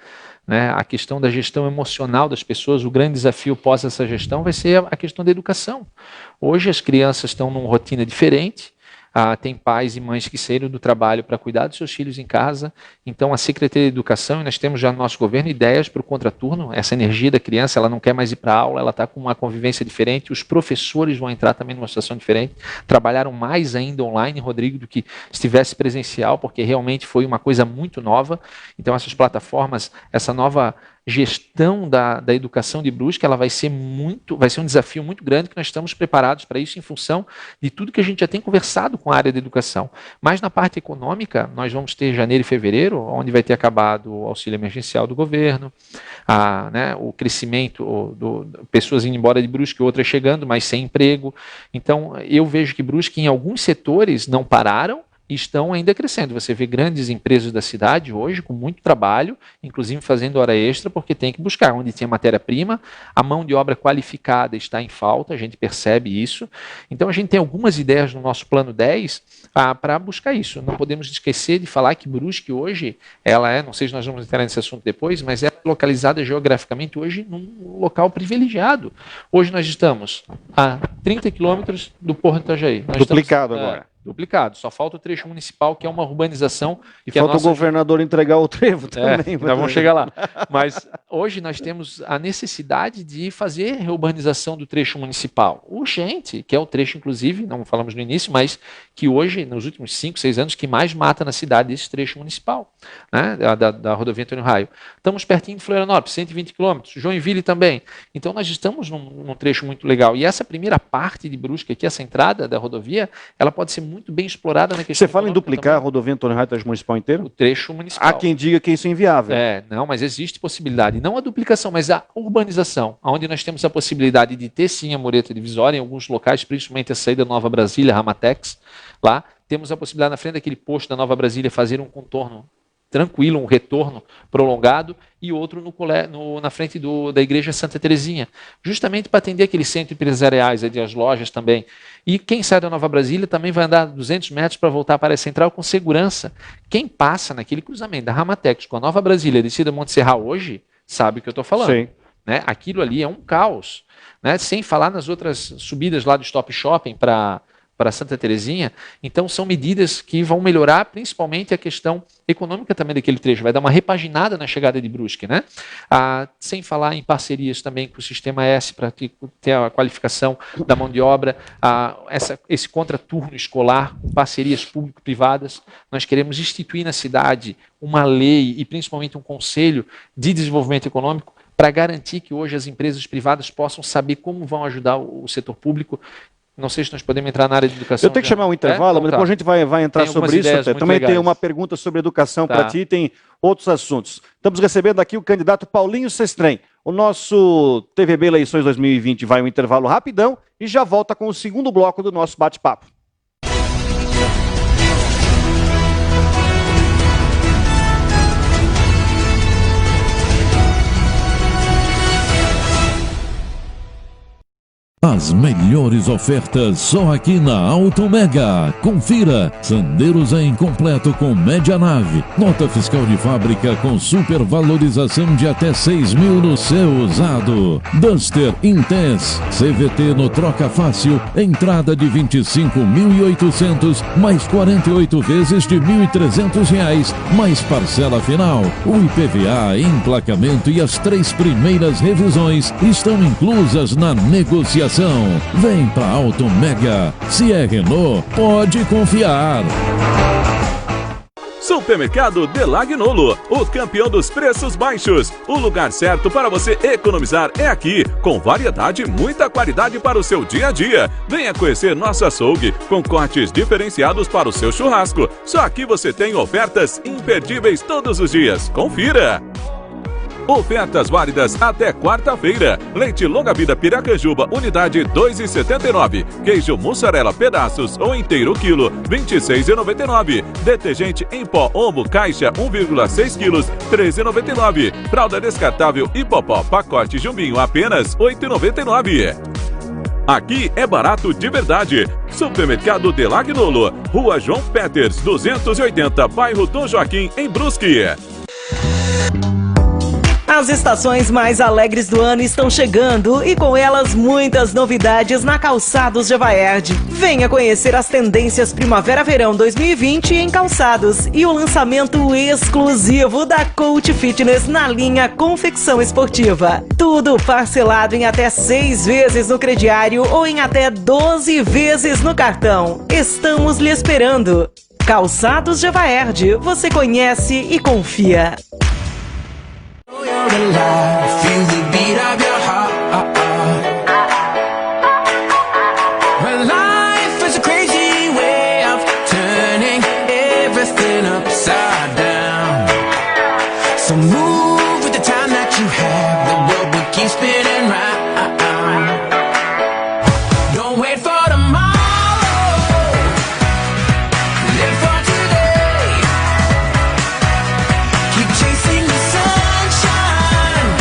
né? A questão da gestão emocional das pessoas, o grande desafio pós essa gestão vai ser a questão da educação. Hoje as crianças estão numa rotina diferente. Tem pais e mães que saíram do trabalho para cuidar dos seus filhos em casa. Então, a Secretaria de Educação, e nós temos já no nosso governo ideias para o contraturno. Essa energia da criança, ela não quer mais ir para a aula, ela está com uma convivência diferente. Os professores vão entrar também numa situação diferente. Trabalharam mais ainda online, Rodrigo, do que estivesse presencial, porque realmente foi uma coisa muito nova. Então, essas plataformas, essa nova gestão da educação de Brusque, ela vai ser um desafio muito grande, que nós estamos preparados para isso em função de tudo que a gente já tem conversado com a área da educação. Mas na parte econômica, nós vamos ter janeiro e fevereiro, onde vai ter acabado o auxílio emergencial do governo, né, o crescimento, pessoas indo embora de Brusque, outras chegando, mas sem emprego. Então, eu vejo que Brusque, em alguns setores, não pararam, estão ainda crescendo. Você vê grandes empresas da cidade hoje com muito trabalho, inclusive fazendo hora extra, porque tem que buscar onde tem matéria-prima, a mão de obra qualificada está em falta, a gente percebe isso. Então a gente tem algumas ideias no nosso plano 10 para buscar isso. Não podemos esquecer de falar que Brusque hoje, ela não sei se nós vamos entrar nesse assunto depois, mas é localizada geograficamente hoje num local privilegiado. Hoje nós estamos a 30 quilômetros do Porto do Itajaí. Duplicado agora. Duplicado. Só falta o trecho municipal, que é uma urbanização. E que falta o governador entregar o trevo também. Nós vamos chegar lá. Mas hoje nós temos a necessidade de fazer reurbanização do trecho municipal. Urgente, que é o trecho, inclusive, não falamos no início, mas que hoje, nos últimos 5, 6 anos, que mais mata na cidade esse trecho municipal, né, da rodovia Antônio Raio. Estamos pertinho de Florianópolis, 120 quilômetros, Joinville também. Então nós estamos num trecho muito legal. E essa primeira parte de Brusque aqui, essa entrada da rodovia, ela pode ser muito bem explorada na questão. Você fala em duplicar também a rodovia Antônio Raio, trecho municipal inteiro? O trecho municipal. Há quem diga que isso é inviável. Não, mas existe possibilidade. Não a duplicação, mas a urbanização, onde nós temos a possibilidade de ter sim a mureta divisória em alguns locais, principalmente a saída da Nova Brasília, Ramatex, lá. Temos a possibilidade na frente daquele posto da Nova Brasília fazer um contorno tranquilo, um retorno prolongado, e outro na frente da Igreja Santa Terezinha, justamente para atender aqueles centros empresariais, as lojas também. E quem sai da Nova Brasília também vai andar 200 metros para voltar para a Central com segurança. Quem passa naquele cruzamento da Ramatex com a Nova Brasília, descida Monte Serral hoje, sabe o que eu estou falando. Sim. Né? Aquilo ali é um caos. Né? Sem falar nas outras subidas lá do Stop Shopping para Santa Terezinha. Então são medidas que vão melhorar principalmente a questão econômica também daquele trecho, vai dar uma repaginada na chegada de Brusque, né? Sem falar em parcerias também com o Sistema S para ter a qualificação da mão de obra, esse contraturno escolar, com parcerias público-privadas. Nós queremos instituir na cidade uma lei e principalmente um conselho de desenvolvimento econômico para garantir que hoje as empresas privadas possam saber como vão ajudar o setor público. Não sei se nós podemos entrar na área de educação. Eu tenho que chamar um intervalo, mas depois a gente vai entrar sobre isso. Também legais. Tem uma pergunta sobre educação para ti, tem outros assuntos. Estamos recebendo aqui o candidato Paulinho Sestrem. O nosso TVB Eleições 2020 vai um intervalo rapidão e já volta com o segundo bloco do nosso bate-papo. As melhores ofertas só aqui na Auto Mega. Confira: Sandeiros em completo com média nave, nota fiscal de fábrica com supervalorização de até 6 mil no seu usado. Duster Intense CVT no troca fácil, entrada de 25.800 mais 48 vezes de R$ 1.300 mais parcela final. O IPVA, emplacamento e as 3 primeiras revisões estão inclusas na negociação. Vem pra Auto Mega. Se é Renault, pode confiar. Supermercado Delagnolo, o campeão dos preços baixos. O lugar certo para você economizar é aqui, com variedade e muita qualidade para o seu dia a dia. Venha conhecer nosso açougue, com cortes diferenciados para o seu churrasco. Só aqui você tem ofertas imperdíveis todos os dias. Confira! Ofertas válidas até quarta-feira. Leite longa-vida Piracanjuba, unidade 2,79. Queijo mussarela pedaços ou inteiro quilo, 26,99. Detergente em pó Omo caixa 1,6 quilos, 13,99. Fralda descartável Hipopó pacote Jumbinho apenas 8,99. Aqui é barato de verdade. Supermercado Delagnolo, Rua João Peters, 280, bairro Dom Joaquim, em Brusque. As estações mais alegres do ano estão chegando e com elas muitas novidades na Calçados Javaerde. Venha conhecer as tendências Primavera-Verão 2020 em calçados e o lançamento exclusivo da Coach Fitness na linha Confecção Esportiva. Tudo parcelado em até 6 vezes no crediário ou em até 12 vezes no cartão. Estamos lhe esperando. Calçados Javaerde, você conhece e confia. Feel the beat of your heart. Well, life is a crazy way of turning everything upside down. So move with the time that you have. The world will keep spinning round. Don't wait for tomorrow. Live for today. Keep chasing the sunshine.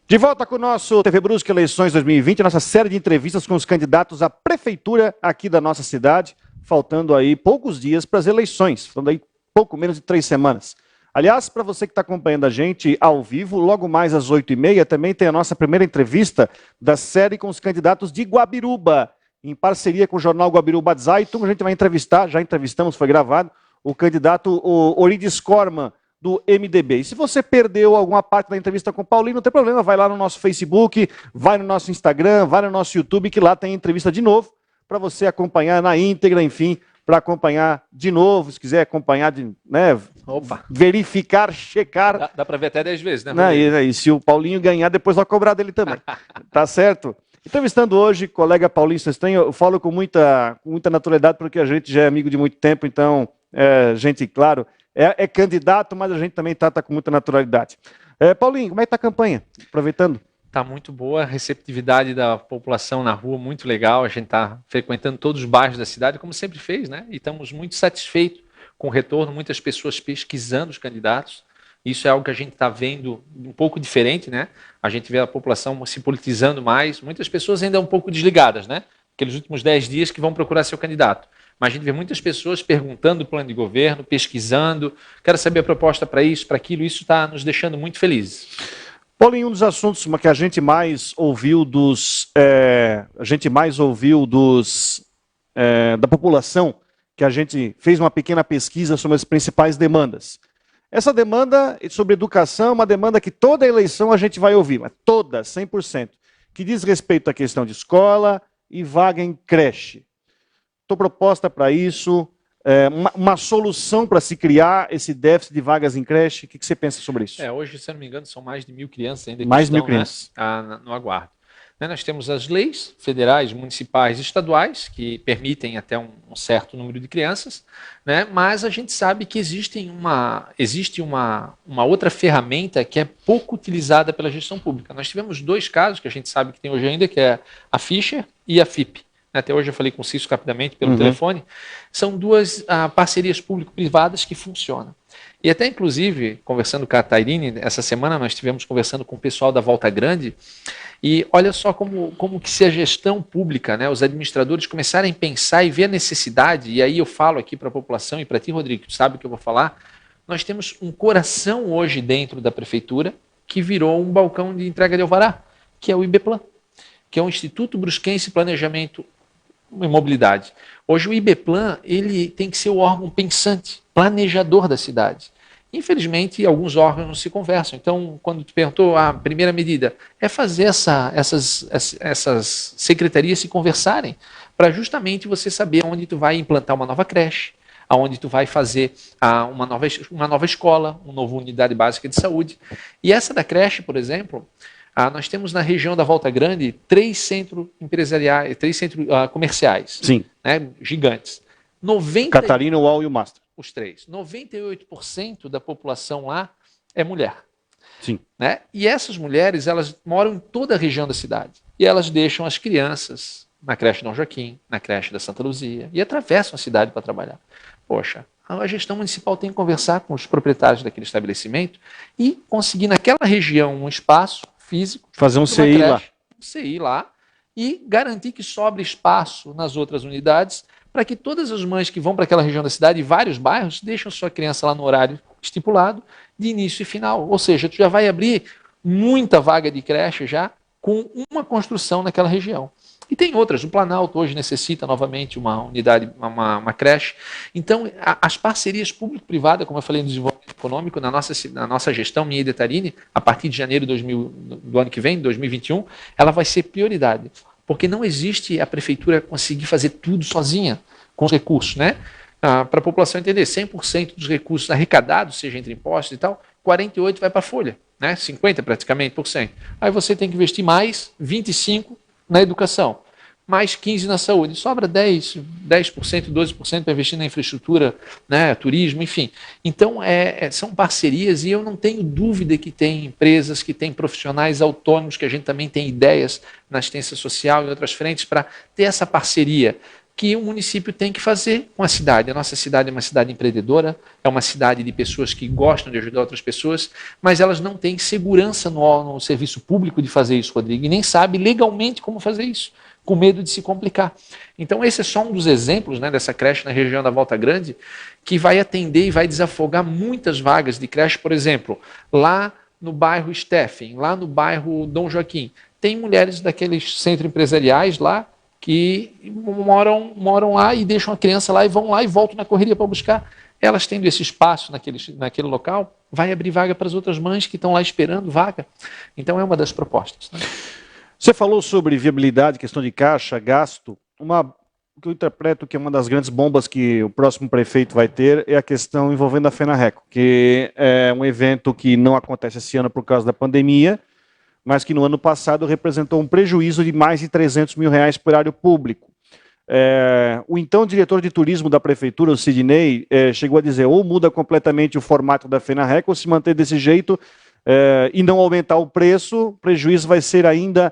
De volta com o nosso TV Brusque Eleições 2020, nossa série de entrevistas com os candidatos à prefeitura aqui da nossa cidade, faltando aí poucos dias para as eleições, faltando aí pouco menos de 3 semanas. Aliás, para você que está acompanhando a gente ao vivo, logo mais às 8h30, também tem a nossa primeira entrevista da série com os candidatos de Guabiruba, em parceria com o jornal Guabiruba Zeitung. A gente vai entrevistar, já entrevistamos, foi gravado, o candidato Orides Corman, do MDB. E se você perdeu alguma parte da entrevista com o Paulinho, não tem problema, vai lá no nosso Facebook, vai no nosso Instagram, vai no nosso YouTube, que lá tem entrevista de novo, para você acompanhar na íntegra, enfim, para acompanhar de novo, se quiser acompanhar, verificar, checar. Dá para ver até 10 vezes, né? E se o Paulinho ganhar, depois vai cobrar dele também. Tá certo? Entrevistando hoje, colega Paulinho Cestanho, eu falo com muita naturalidade, porque a gente já é amigo de muito tempo, então, gente, claro, é candidato, mas a gente também trata com muita naturalidade. Paulinho, como é que está a campanha? Aproveitando. Está muito boa, a receptividade da população na rua, muito legal. A gente está frequentando todos os bairros da cidade, como sempre fez, né? E estamos muito satisfeitos com o retorno, muitas pessoas pesquisando os candidatos. Isso é algo que a gente está vendo um pouco diferente, né? A gente vê a população se politizando mais, muitas pessoas ainda um pouco desligadas, né? Aqueles últimos 10 dias que vão procurar seu candidato. Mas a gente vê muitas pessoas perguntando o plano de governo, pesquisando, quero saber a proposta para isso, para aquilo, isso está nos deixando muito felizes. Paulinho, um dos assuntos que a gente mais ouviu da população, que a gente fez uma pequena pesquisa sobre as principais demandas. Essa demanda sobre educação é uma demanda que toda eleição a gente vai ouvir, mas toda, 100%, que diz respeito à questão de escola e vaga em creche. Estou proposta para isso, uma solução para se criar esse déficit de vagas em creche. O que você pensa sobre isso? Hoje, se eu não me engano, são mais de 1.000 crianças ainda que mais estão, 1.000 crianças. No aguardo. Nós temos as leis federais, municipais e estaduais, que permitem até um certo número de crianças, né? Mas a gente sabe que existe uma outra ferramenta que é pouco utilizada pela gestão pública. Nós tivemos 2 casos que a gente sabe que tem hoje ainda, que é a Fischer e a FIP. Até hoje eu falei com o Cício rapidamente pelo telefone. São 2 parcerias público-privadas que funcionam. E até, inclusive, conversando com a Tairine, essa semana nós estivemos conversando com o pessoal da Volta Grande, e olha só como que se a gestão pública, né, os administradores começarem a pensar e ver a necessidade, e aí eu falo aqui para a população e para ti, Rodrigo, tu sabe o que eu vou falar, nós temos um coração hoje dentro da prefeitura que virou um balcão de entrega de alvará, que é o IBPlan, que é o Instituto Brusquense de Planejamento e Mobilidade. Hoje o IBPlan, ele tem que ser o órgão pensante, planejador da cidade. Infelizmente, alguns órgãos não se conversam. Então, quando tu perguntou, a primeira medida é fazer essas secretarias se conversarem, para justamente você saber onde tu vai implantar uma nova creche, aonde tu vai fazer uma nova escola, uma nova unidade básica de saúde. E essa da creche, por exemplo, nós temos na região da Volta Grande 3 centros empresariais, 3 centros comerciais. Sim. Né, gigantes. Catarina, UOL e o Master. Os 3. 98% da população lá é mulher. Sim. Né? E essas mulheres, elas moram em toda a região da cidade. E elas deixam as crianças na creche Dom Joaquim, na creche da Santa Luzia, e atravessam a cidade para trabalhar. Poxa, a gestão municipal tem que conversar com os proprietários daquele estabelecimento e conseguir naquela região um espaço físico. Fazer um CI lá. Um CI lá e garantir que sobre espaço nas outras unidades para que todas as mães que vão para aquela região da cidade e vários bairros deixam sua criança lá no horário estipulado de início e final. Ou seja, tu já vai abrir muita vaga de creche já com uma construção naquela região. E tem outras, o Planalto hoje necessita novamente uma unidade, uma creche. Então, as parcerias público-privadas, como eu falei no desenvolvimento econômico, na nossa gestão, minha e de Tairine, a partir de janeiro do ano que vem, 2021, ela vai ser prioridade. Porque não existe a prefeitura conseguir fazer tudo sozinha com os recursos, né? Para a população entender, 100% dos recursos arrecadados, seja entre impostos e tal, 48% vai para a folha, né? 50% praticamente por cento. Aí você tem que investir mais 25% na educação, mais 15% na saúde. Sobra 10%, 12% para investir na infraestrutura, né? Turismo, enfim. Então, são parcerias e eu não tenho dúvida que tem empresas, que tem profissionais autônomos, que a gente também tem ideias na assistência social e em outras frentes para ter essa parceria. que o município tem que fazer com a cidade. A nossa cidade é uma cidade empreendedora, é uma cidade de pessoas que gostam de ajudar outras pessoas, mas elas não têm segurança no serviço público de fazer isso, Rodrigo, e nem sabem legalmente como fazer isso, com medo de se complicar. Então esse é só um dos exemplos, né, dessa creche na região da Volta Grande, que vai atender e vai desafogar muitas vagas de creche, por exemplo, lá no bairro Steffen, lá no bairro Dom Joaquim, tem mulheres daqueles centros empresariais lá, que moram lá e deixam a criança lá e vão lá e voltam na correria para buscar. Elas tendo esse espaço naquele local, vai abrir vaga para as outras mães que estão lá esperando vaga. Então é uma das propostas. Né? Você falou sobre viabilidade, questão de caixa, gasto. Que eu interpreto que é uma das grandes bombas que o próximo prefeito vai ter é a questão envolvendo a FENARRECO, que é um evento que não acontece esse ano por causa da pandemia, mas que no ano passado representou um prejuízo de mais de R$300 mil por erário público. O então diretor de turismo da prefeitura, o Sidney, chegou a dizer ou muda completamente o formato da FENARRECO, ou se manter desse jeito e não aumentar o preço, o prejuízo vai ser ainda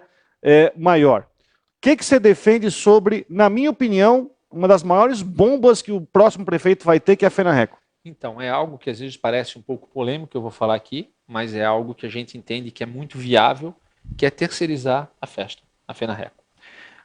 maior. O que você defende sobre, na minha opinião, uma das maiores bombas que o próximo prefeito vai ter, que é a FENARRECO? Então, é algo que às vezes parece um pouco polêmico, que eu vou falar aqui, mas é algo que a gente entende que é muito viável, que é terceirizar a festa, a FENARRECO.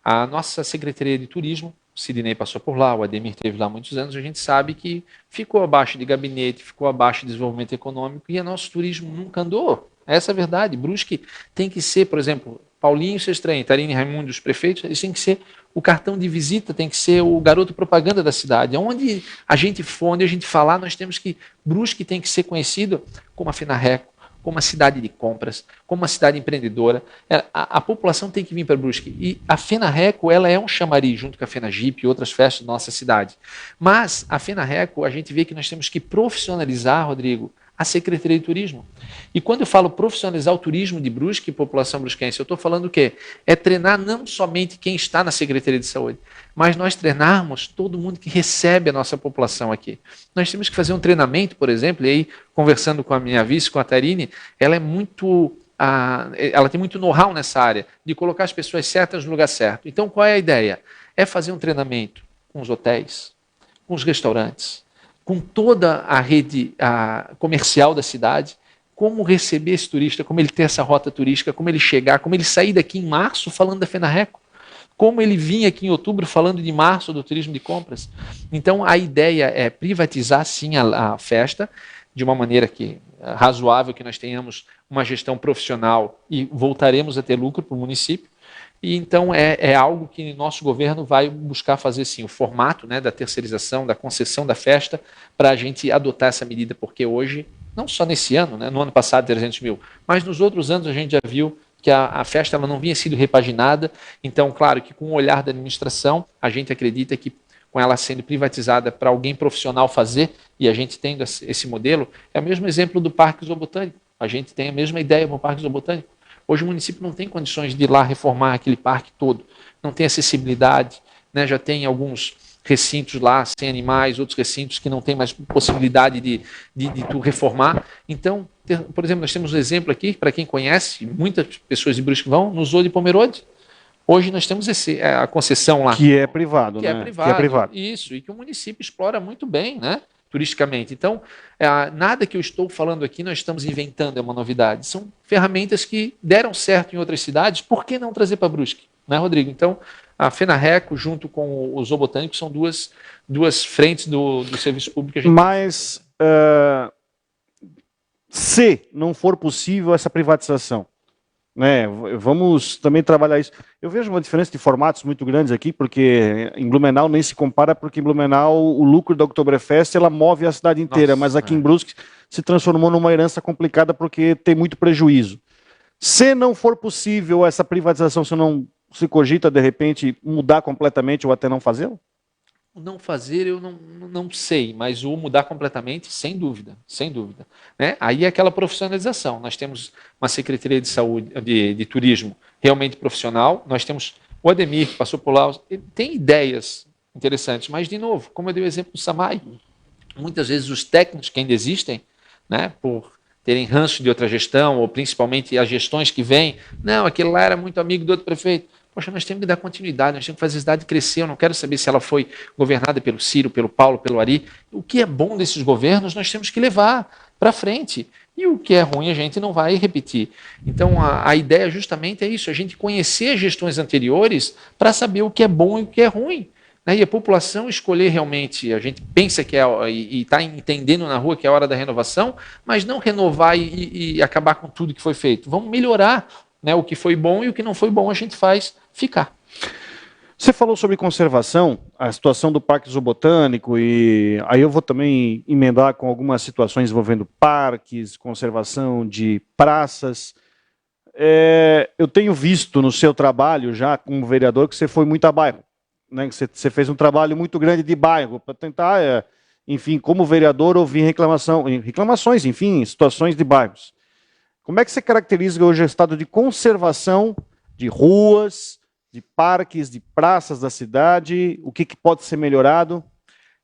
A nossa Secretaria de Turismo, o Sidney passou por lá, o Ademir esteve lá há muitos anos, a gente sabe que ficou abaixo de gabinete, ficou abaixo de desenvolvimento econômico e o nosso turismo nunca andou. Essa é a verdade. Brusque tem que ser, por exemplo, Paulinho Sestrain, Tarine Raimundo, os prefeitos, eles têm que ser o cartão de visita, tem que ser o garoto propaganda da cidade. Onde a gente for, onde a gente falar, nós temos que... Brusque tem que ser conhecido como a FENARRECO, como uma cidade de compras, como uma cidade empreendedora. A população tem que vir para Brusque. E a FENARRECO, ela é um chamariz, junto com a FENAGIP e outras festas da nossa cidade. Mas a FENARRECO, a gente vê que nós temos que profissionalizar, Rodrigo, a Secretaria de Turismo. E quando eu falo profissionalizar o turismo de Brusque e população brusquense, eu estou falando o quê? É treinar não somente quem está na Secretaria de Saúde, mas nós treinarmos todo mundo que recebe a nossa população aqui. Nós temos que fazer um treinamento, por exemplo, e aí, conversando com a minha vice, com a Tarine, ela tem muito know-how nessa área, de colocar as pessoas certas no lugar certo. Então, qual é a ideia? É fazer um treinamento com os hotéis, com os restaurantes, com toda a rede comercial da cidade, como receber esse turista, como ele ter essa rota turística, como ele chegar, como ele sair daqui em março falando da FENARRECO, como ele vir aqui em outubro falando de março do turismo de compras. Então a ideia é privatizar sim a festa, de uma maneira razoável, que nós tenhamos uma gestão profissional e voltaremos a ter lucro para o município. E então é algo que nosso governo vai buscar fazer sim, o formato, né, da terceirização, da concessão da festa, para a gente adotar essa medida, porque hoje, não só nesse ano, né, no ano passado 300 mil, mas nos outros anos a gente já viu que a festa ela não vinha sido repaginada. Então, claro que com o olhar da administração, a gente acredita que com ela sendo privatizada para alguém profissional fazer, e a gente tendo esse modelo, é o mesmo exemplo do Parque Zoobotânico. A gente tem a mesma ideia com o Parque Zoobotânico. Hoje o município não tem condições de ir lá reformar aquele parque todo, não tem acessibilidade, né? Já tem alguns recintos lá sem animais, outros recintos que não tem mais possibilidade de tu reformar. Então, por exemplo, nós temos um exemplo aqui, para quem conhece, muitas pessoas de Brusque vão, no Zoo de Pomerode. Hoje nós temos a concessão lá. Que é privado, né? Que é privado. Isso, e que o município explora muito bem, né? Turisticamente. Então, nada que eu estou falando aqui nós estamos inventando, é uma novidade. São ferramentas que deram certo em outras cidades, por que não trazer para Brusque? Né, Rodrigo? Então, a FENARRECO junto com o Zoobotânico são duas frentes do serviço público. Mas, se não for possível essa privatização, né, vamos também trabalhar isso. Eu vejo uma diferença de formatos muito grandes aqui, porque em Blumenau nem se compara, porque em Blumenau o lucro da Oktoberfest ela move a cidade inteira, mas aqui em Brusque se transformou numa herança complicada porque tem muito prejuízo. Se não for possível essa privatização, se não se cogita de repente mudar completamente ou até não fazê-lo? Não fazer eu não sei, mas o mudar completamente, sem dúvida, né? Aí é aquela profissionalização. Nós temos uma Secretaria de Saúde, de Turismo realmente profissional, nós temos o Ademir, que passou por lá, tem ideias interessantes, mas de novo, como eu dei o exemplo do SAMAI, muitas vezes os técnicos que ainda existem, né, por terem ranço de outra gestão, ou principalmente as gestões que vêm, não, aquele lá era muito amigo do outro prefeito. Poxa, nós temos que dar continuidade, nós temos que fazer a cidade crescer. Eu não quero saber se ela foi governada pelo Ciro, pelo Paulo, pelo Ari. O que é bom desses governos, nós temos que levar para frente. E o que é ruim, a gente não vai repetir. Então, a ideia justamente é isso, a gente conhecer as gestões anteriores para saber o que é bom e o que é ruim. E a população escolher realmente, a gente pensa que e está entendendo na rua que é a hora da renovação, mas não renovar e acabar com tudo que foi feito. Vamos melhorar, né, o que foi bom, e o que não foi bom a gente faz ficar. Você falou sobre conservação, a situação do Parque Zoobotânico, e aí eu vou também emendar com algumas situações envolvendo parques, conservação de praças. Eu tenho visto no seu trabalho já como vereador que você foi muito a bairro, né? Você fez um trabalho muito grande de bairro para tentar, enfim, como vereador, ouvir reclamações, enfim, situações de bairros. Como é que você caracteriza hoje o estado de conservação de ruas, de parques, de praças da cidade? O que pode ser melhorado?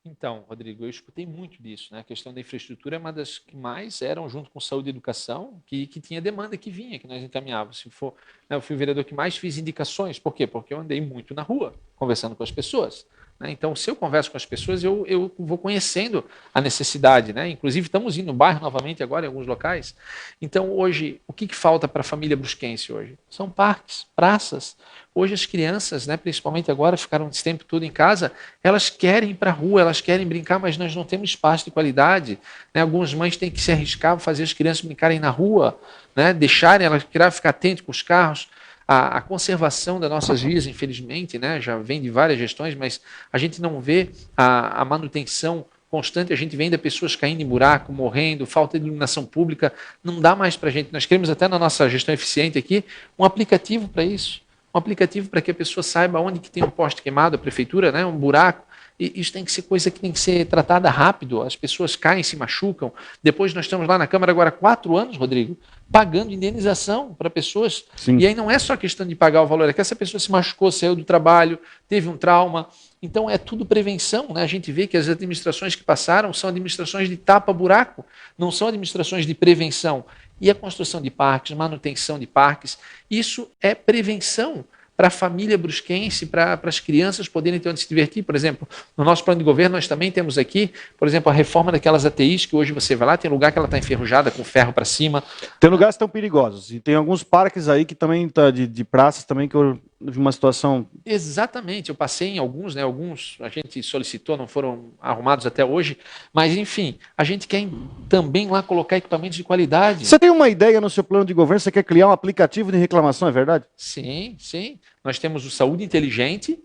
Então, Rodrigo, eu escutei muito disso, né? A questão da infraestrutura é uma das que mais eram, junto com saúde e educação, que tinha demanda que vinha, que nós encaminhávamos. Se for, né, eu fui o vereador que mais fiz indicações. Por quê? Porque eu andei muito na rua, conversando com as pessoas. Então, se eu converso com as pessoas, eu vou conhecendo a necessidade, né? Inclusive, estamos indo no bairro novamente agora, em alguns locais. Então, hoje, o que falta para a família brusquense hoje? São parques, praças. Hoje as crianças, né, principalmente agora, ficaram esse tempo todo em casa, elas querem ir para a rua, elas querem brincar, mas nós não temos espaço de qualidade. Né? Algumas mães têm que se arriscar, fazer as crianças brincarem na rua, né? Deixarem elas ficar atentas com os carros. A conservação das nossas vias, infelizmente, né, já vem de várias gestões, mas a gente não vê a manutenção constante. A gente vê ainda pessoas caindo em buraco, morrendo, falta de iluminação pública. Não dá mais para a gente. Nós queremos até na nossa gestão eficiente aqui um aplicativo para isso. Um aplicativo para que a pessoa saiba onde que tem um poste queimado, a prefeitura, né, um buraco. E isso tem que ser coisa que tem que ser tratada rápido. As pessoas caem, se machucam. Depois nós estamos lá na Câmara agora há 4 anos, Rodrigo, pagando indenização para pessoas. Sim. E aí não é só questão de pagar o valor, é que essa pessoa se machucou, saiu do trabalho, teve um trauma. Então é tudo prevenção, né? A gente vê que as administrações que passaram são administrações de tapa-buraco, não são administrações de prevenção. E a construção de parques, manutenção de parques, isso é prevenção para a família brusquense, para as crianças poderem ter onde se divertir. Por exemplo, no nosso plano de governo nós também temos aqui, por exemplo, a reforma daquelas ATIs que hoje você vai lá, tem lugar que ela está enferrujada, com ferro para cima. Tem lugares que estão perigosos, e tem alguns parques aí que também tá de praças também que eu vi uma situação... Exatamente, eu passei em alguns, né? Alguns a gente solicitou, não foram arrumados até hoje, mas enfim, a gente quer também lá colocar equipamentos de qualidade. Você tem uma ideia no seu plano de governo, você quer criar um aplicativo de reclamação, é verdade? Sim, sim. Nós temos o Saúde Inteligente,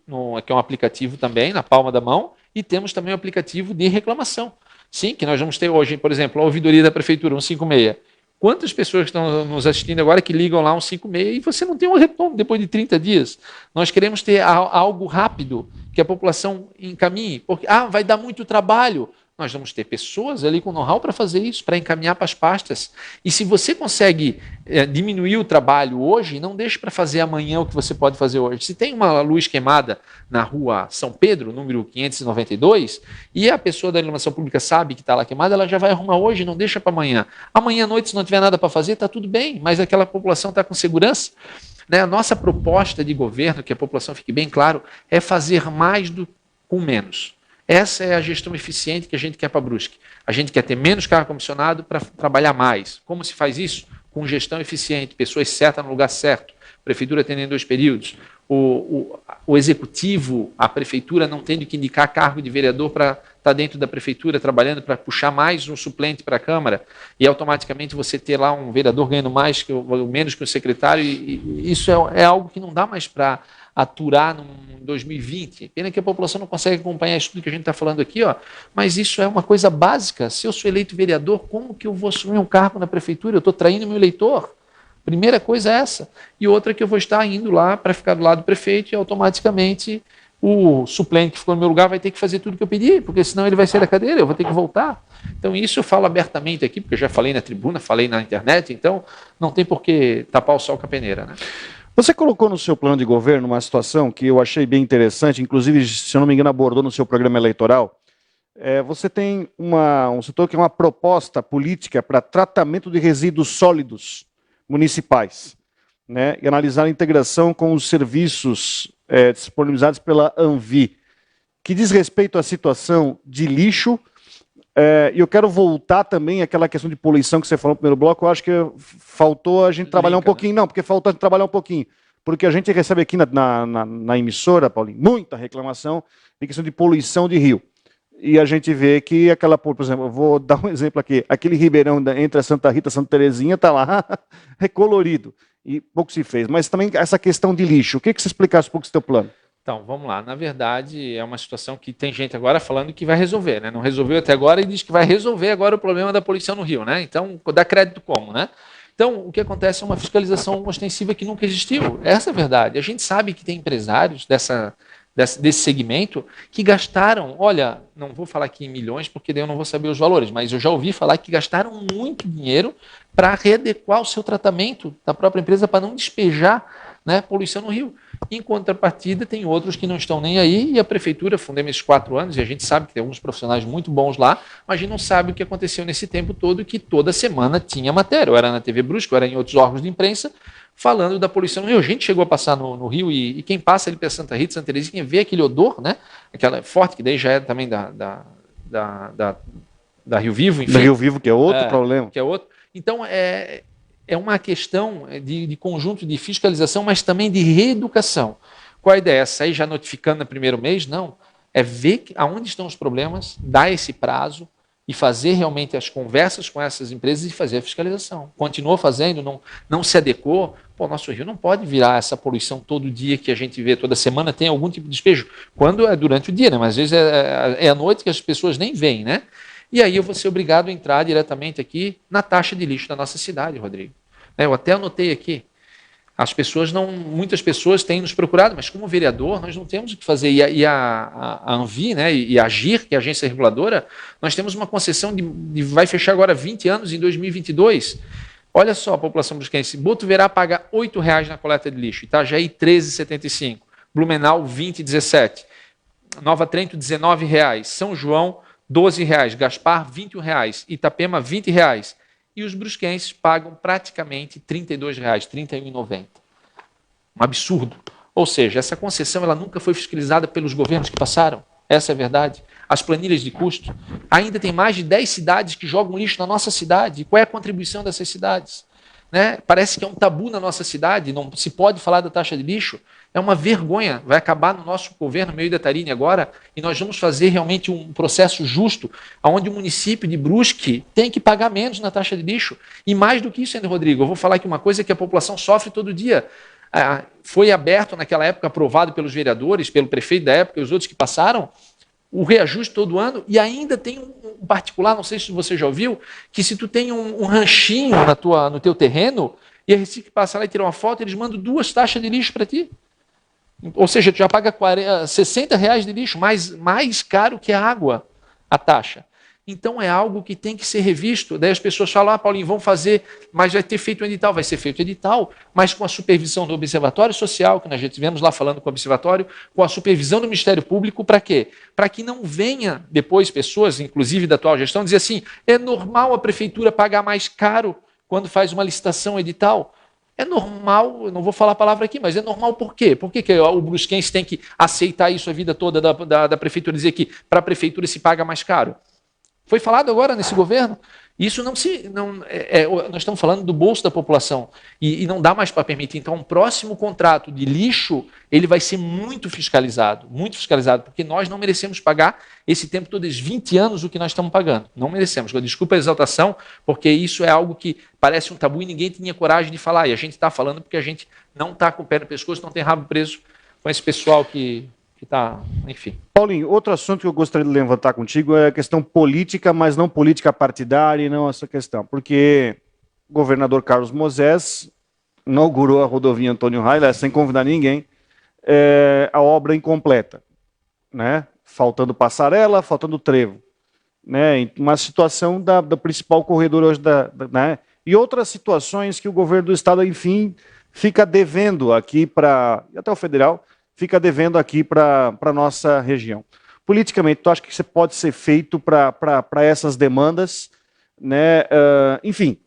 que é um aplicativo também, na palma da mão, e temos também o aplicativo de reclamação. Sim, que nós vamos ter hoje, por exemplo, a ouvidoria da Prefeitura, 156. Quantas pessoas que estão nos assistindo agora que ligam lá 156 e você não tem um retorno depois de 30 dias? Nós queremos ter algo rápido, que a população encaminhe, porque vai dar muito trabalho. Nós vamos ter pessoas ali com know-how para fazer isso, para encaminhar para as pastas. E se você consegue diminuir o trabalho hoje, não deixe para fazer amanhã o que você pode fazer hoje. Se tem uma luz queimada na rua São Pedro, número 592, e a pessoa da iluminação pública sabe que está lá queimada, ela já vai arrumar hoje, não deixa para amanhã. Amanhã à noite, se não tiver nada para fazer, está tudo bem, mas aquela população está com segurança. Né? A nossa proposta de governo, que a população fique bem claro, é fazer mais com menos. Essa é a gestão eficiente que a gente quer para Brusque. A gente quer ter menos carro comissionado para trabalhar mais. Como se faz isso? Com gestão eficiente, pessoas certas no lugar certo, prefeitura atendendo 2 períodos, o executivo, a prefeitura não tendo que indicar cargo de vereador para estar dentro da prefeitura trabalhando para puxar mais um suplente para a Câmara e automaticamente você ter lá um vereador ganhando mais menos que o secretário, e isso é algo que não dá mais para aturar em 2020. Pena que a população não consegue acompanhar isso tudo que a gente está falando aqui, mas isso é uma coisa básica. Se eu sou eleito vereador, como que eu vou assumir um cargo na prefeitura? Eu estou traindo meu eleitor. Primeira coisa é essa. E outra que eu vou estar indo lá para ficar do lado do prefeito e automaticamente o suplente que ficou no meu lugar vai ter que fazer tudo que eu pedi, porque senão ele vai sair da cadeira, eu vou ter que voltar. Então isso eu falo abertamente aqui, porque eu já falei na tribuna, falei na internet, então não tem por que tapar o sol com a peneira, né? Você colocou no seu plano de governo uma situação que eu achei bem interessante, inclusive, se eu não me engano, abordou no seu programa eleitoral. Você tem um setor que é uma proposta política para tratamento de resíduos sólidos municipais. né, e analisar a integração com os serviços disponibilizados pela Anvi, que diz respeito à situação de lixo. E eu quero voltar também àquela questão de poluição que você falou no primeiro bloco. Eu acho que faltou a gente trabalhar um pouquinho. Não, porque faltou a gente trabalhar um pouquinho. Porque a gente recebe aqui na emissora, Paulinho, muita reclamação de questão de poluição de rio. E a gente vê que por exemplo, eu vou dar um exemplo aqui, aquele ribeirão entre a Santa Rita e a Santa Terezinha está lá recolorido, e pouco se fez. Mas também essa questão de lixo, o que você explicasse um pouco do seu plano? Então, vamos lá. Na verdade, é uma situação que tem gente agora falando que vai resolver, né? Não resolveu até agora e diz que vai resolver agora o problema da poluição no rio, né? Então, dá crédito como, né? Então, o que acontece é uma fiscalização ostensiva que nunca existiu. Essa é a verdade. A gente sabe que tem empresários desse segmento que gastaram, olha, não vou falar aqui em milhões porque daí eu não vou saber os valores, mas eu já ouvi falar que gastaram muito dinheiro para readequar o seu tratamento da própria empresa para não despejar, né, poluição no rio. Em contrapartida, tem outros que não estão nem aí, e a prefeitura, fundemos esses 4 anos, e a gente sabe que tem alguns profissionais muito bons lá, mas a gente não sabe o que aconteceu nesse tempo todo, que toda semana tinha matéria, ou era na TV Brusque, ou era em outros órgãos de imprensa, falando da poluição no rio. A gente chegou a passar no rio, e quem passa ali pela Santa Rita, Santa Terezinha, vê aquele odor, né, aquela forte, que daí já é também da Rio Vivo, enfim. Da Rio Vivo, que é outro problema. Que é outro. Então, é uma questão de conjunto de fiscalização, mas também de reeducação. Qual a ideia? Sair já notificando no primeiro mês? Não. É ver aonde estão os problemas, dar esse prazo e fazer realmente as conversas com essas empresas e fazer a fiscalização. Continuou fazendo, não se adequou. Pô, nosso rio não pode virar essa poluição todo dia que a gente vê, toda semana tem algum tipo de despejo. Quando é durante o dia, né? Mas às vezes é à noite que as pessoas nem veem, né? E aí eu vou ser obrigado a entrar diretamente aqui na taxa de lixo da nossa cidade, Rodrigo. Eu até anotei aqui. Muitas pessoas têm nos procurado, mas como vereador nós não temos o que fazer. E a Anvi, né, e a AGIR, que é a agência reguladora, nós temos uma concessão vai fechar agora 20 anos em 2022. Olha só a população brusquense. Botuverá paga R$ 8,00 na coleta de lixo, Itajaí R$ 13,75, Blumenau R$ 20,17, Nova Trento R$ 19,00, São João R$ 12,00, Gaspar R$ 21,00, Itapema R$ 20,00. E os brusquenses pagam praticamente R$ 32,00, R$ 31,90. Um absurdo. Ou seja, essa concessão ela nunca foi fiscalizada pelos governos que passaram. Essa é a verdade. As planilhas de custo. Ainda tem mais de 10 cidades que jogam lixo na nossa cidade. E qual é a contribuição dessas cidades? Né? Parece que é um tabu na nossa cidade, não se pode falar da taxa de lixo. É uma vergonha, vai acabar no nosso governo, meio da Tarine agora, e nós vamos fazer realmente um processo justo, onde o município de Brusque tem que pagar menos na taxa de lixo. E mais do que isso ainda, Rodrigo, eu vou falar aqui uma coisa que a população sofre todo dia. Foi aberto naquela época, aprovado pelos vereadores, pelo prefeito da época e os outros que passaram, o reajuste todo ano, e ainda tem um particular, não sei se você já ouviu, que se tu tem um ranchinho no teu terreno, e a Recife passa lá e tira uma foto, eles mandam 2 taxas de lixo para ti. Ou seja, tu já paga R$60 de lixo, mais caro que a água, a taxa. Então é algo que tem que ser revisto. Daí as pessoas falam, Paulinho, vamos fazer, mas vai ter feito um edital. Vai ser feito edital, mas com a supervisão do Observatório Social, que nós já estivemos lá falando com o Observatório, com a supervisão do Ministério Público, para quê? Para que não venha depois pessoas, inclusive da atual gestão, dizer assim, é normal a prefeitura pagar mais caro quando faz uma licitação edital? É normal, eu não vou falar a palavra aqui, mas é normal por quê? Por que o brusquense tem que aceitar isso a vida toda da prefeitura, dizer que para a prefeitura se paga mais caro? Foi falado agora nesse governo. Isso nós estamos falando do bolso da população e não dá mais para permitir. Então, um próximo contrato de lixo, ele vai ser muito fiscalizado, porque nós não merecemos pagar esse tempo todo, esses 20 anos, o que nós estamos pagando. Não merecemos. Desculpa a exaltação, porque isso é algo que parece um tabu e ninguém tinha coragem de falar. E a gente está falando porque a gente não está com o pé no pescoço, não tem rabo preso com esse pessoal que está, enfim. Paulinho, outro assunto que eu gostaria de levantar contigo é a questão política, mas não política partidária e não essa questão, porque o governador Carlos Moisés inaugurou a rodovia Antônio Raila, sem convidar ninguém, a obra incompleta, né? Faltando passarela, faltando trevo, né? Uma situação da principal corredor hoje, né? E outras situações que o governo do estado, enfim, fica devendo aqui até o federal, fica devendo aqui para a nossa região. Politicamente, tu acha que isso pode ser feito para essas demandas? né? Enfim,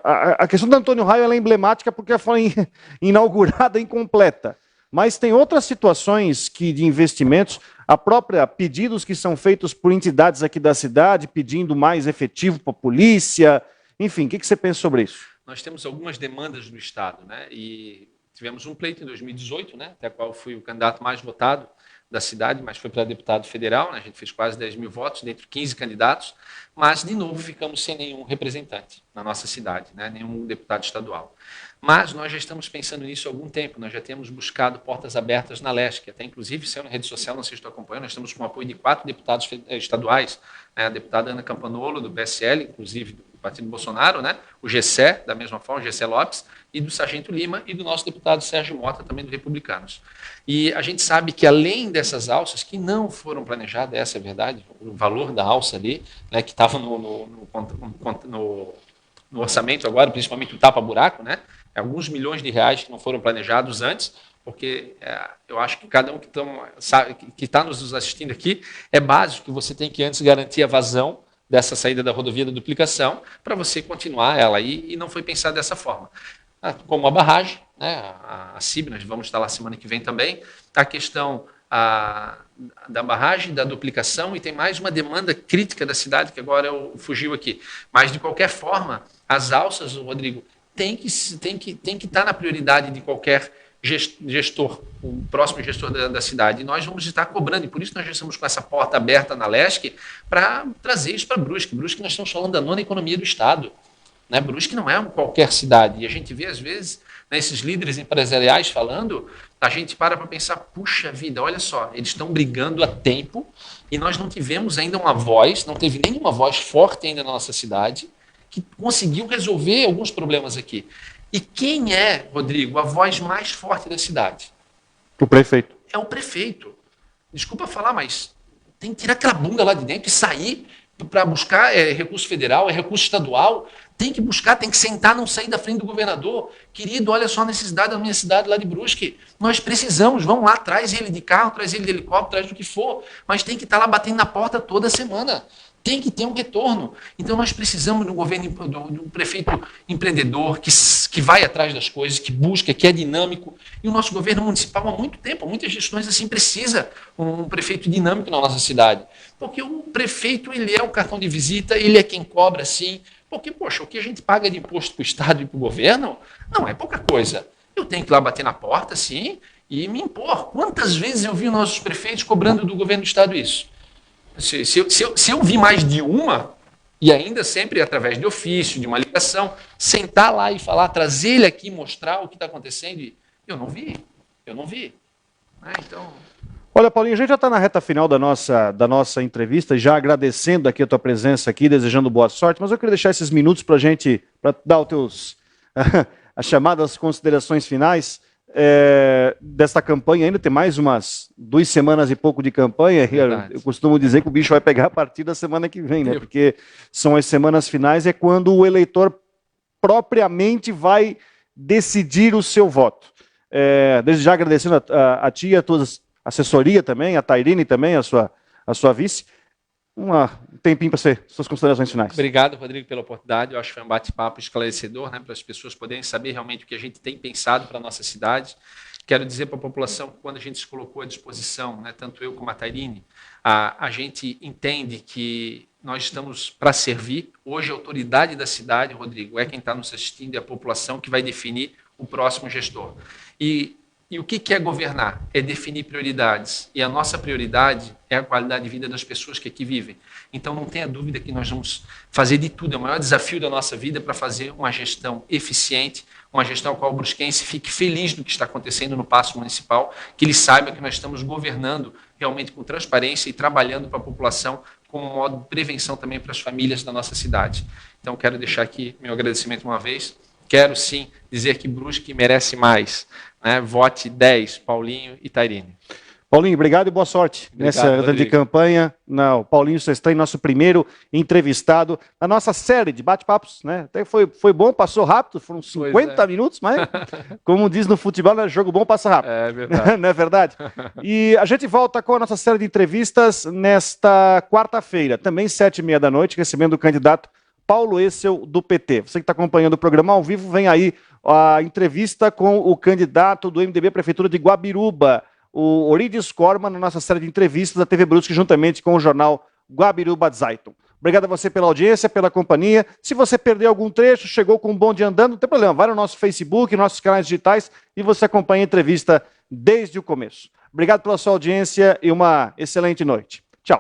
a questão do Antônio Raio ela é emblemática porque ela foi inaugurada incompleta. Mas tem outras situações de investimentos, a própria pedidos que são feitos por entidades aqui da cidade, pedindo mais efetivo para a polícia. Enfim, o que você pensa sobre isso? Nós temos algumas demandas do Estado, né? E tivemos um pleito em 2018, né? Até qual fui o candidato mais votado da cidade, mas foi para deputado federal, né? A gente fez quase 10 mil votos, dentre 15 candidatos, mas, de novo, ficamos sem nenhum representante na nossa cidade, né? Nenhum deputado estadual. Mas nós já estamos pensando nisso há algum tempo, nós já temos buscado portas abertas na Leste, até inclusive saiu na rede social, não sei se estou acompanhando, nós estamos com o apoio de 4 deputados estaduais, né? A deputada Ana Campanolo, do PSL, inclusive do Partido Bolsonaro, né? O Gessé, da mesma forma, o Gessé Lopes, e do Sargento Lima, e do nosso deputado Sérgio Mota, também do Republicanos. E a gente sabe que, além dessas alças, que não foram planejadas, essa é a verdade, o valor da alça ali, né, que estava no orçamento agora, principalmente o tapa-buraco, né? Alguns milhões de reais que não foram planejados antes, porque eu acho que cada um que está nos assistindo aqui, é básico que você tem que antes garantir a vazão dessa saída da rodovia da duplicação para você continuar ela aí, e não foi pensado dessa forma. Como a barragem, né, a CIB, nós vamos estar lá semana que vem também, a questão da barragem, da duplicação, e tem mais uma demanda crítica da cidade, que agora fugiu aqui. Mas, de qualquer forma, as alças, Rodrigo, tem que estar na prioridade de qualquer gestor, o próximo gestor da cidade. E nós vamos estar cobrando, e por isso nós já estamos com essa porta aberta na Leste para trazer isso para Brusque. Brusque, nós estamos falando da 9ª economia do Estado. Né? Brusque não é qualquer cidade. E a gente vê, às vezes, né, esses líderes empresariais falando, a gente para pensar, puxa vida, olha só, eles estão brigando há tempo e nós não tivemos ainda uma voz, não teve nenhuma voz forte ainda na nossa cidade que conseguiu resolver alguns problemas aqui. E quem é, Rodrigo, a voz mais forte da cidade? O prefeito. É o prefeito. Desculpa falar, mas tem que tirar aquela bunda lá de dentro e sair para buscar recurso federal, recurso estadual. Tem que buscar, tem que sentar, não sair da frente do governador. Querido, olha só a necessidade da minha cidade lá de Brusque. Nós precisamos, vamos lá, traz ele de carro, traz ele de helicóptero, traz do que for. Mas tem que estar lá batendo na porta toda semana. Tem que ter um retorno. Então nós precisamos do governo, do prefeito empreendedor, que vai atrás das coisas, que busca, que é dinâmico. E o nosso governo municipal há muito tempo, muitas gestões assim, precisa um prefeito dinâmico na nossa cidade. Porque o prefeito, ele é o cartão de visita, ele é quem cobra, sim. Porque, poxa, o que a gente paga de imposto para o Estado e para o governo não é pouca coisa. Eu tenho que ir lá bater na porta, sim, e me impor. Quantas vezes eu vi nossos prefeitos cobrando do governo do Estado isso? Se eu vi mais de uma, e ainda sempre através de ofício, de uma ligação, sentar lá e falar, trazer ele aqui, mostrar o que está acontecendo, e eu não vi. Então... Olha, Paulinho, a gente já está na reta final da nossa entrevista, já agradecendo aqui a tua presença aqui, desejando boa sorte, mas eu queria deixar esses minutos para dar as chamadas considerações finais desta campanha. Ainda tem mais umas 2 semanas e pouco de campanha. Verdade. Eu costumo dizer que o bicho vai pegar a partir da semana que vem, né? Porque são as semanas finais, é quando o eleitor propriamente vai decidir o seu voto. Desde já agradecendo a ti e a tuas assessoria também, a Tairine também, a sua vice. Um tempinho para suas considerações finais. Obrigado, Rodrigo, pela oportunidade. Eu acho que foi um bate-papo esclarecedor, né, para as pessoas poderem saber realmente o que a gente tem pensado para a nossa cidade. Quero dizer para a população que quando a gente se colocou à disposição, né, tanto eu como a Tairine, a gente entende que nós estamos para servir. Hoje a autoridade da cidade, Rodrigo, é quem está nos assistindo, é a população que vai definir o próximo gestor. E o que é governar? É definir prioridades. E a nossa prioridade é a qualidade de vida das pessoas que aqui vivem. Então não tenha dúvida que nós vamos fazer de tudo. É o maior desafio da nossa vida para fazer uma gestão eficiente, uma gestão com a qual o brusquense fique feliz do que está acontecendo no Paço Municipal, que ele saiba que nós estamos governando realmente com transparência e trabalhando para a população como um modo de prevenção também para as famílias da nossa cidade. Então quero deixar aqui meu agradecimento uma vez. Quero sim dizer que Brusque merece mais. Né? Vote 10, Paulinho e Tairine. Paulinho, obrigado e boa sorte nessa ano de campanha. Não, Paulinho, você está em nosso primeiro entrevistado na nossa série de bate-papos, né? Até foi bom, passou rápido, foram 50 minutos, mas como diz no futebol, né, jogo bom passa rápido. É verdade. Não é verdade? E a gente volta com a nossa série de entrevistas nesta quarta-feira, também 7h30 da noite, recebendo o candidato Paulo Essel, do PT. Você que está acompanhando o programa ao vivo, vem aí a entrevista com o candidato do MDB à Prefeitura de Guabiruba, o Orides Corman, na nossa série de entrevistas da TV Brusque, juntamente com o jornal Guabiruba Zeitung. Obrigado a você pela audiência, pela companhia. Se você perdeu algum trecho, chegou com um bonde andando, não tem problema, vai no nosso Facebook, nossos canais digitais e você acompanha a entrevista desde o começo. Obrigado pela sua audiência e uma excelente noite. Tchau.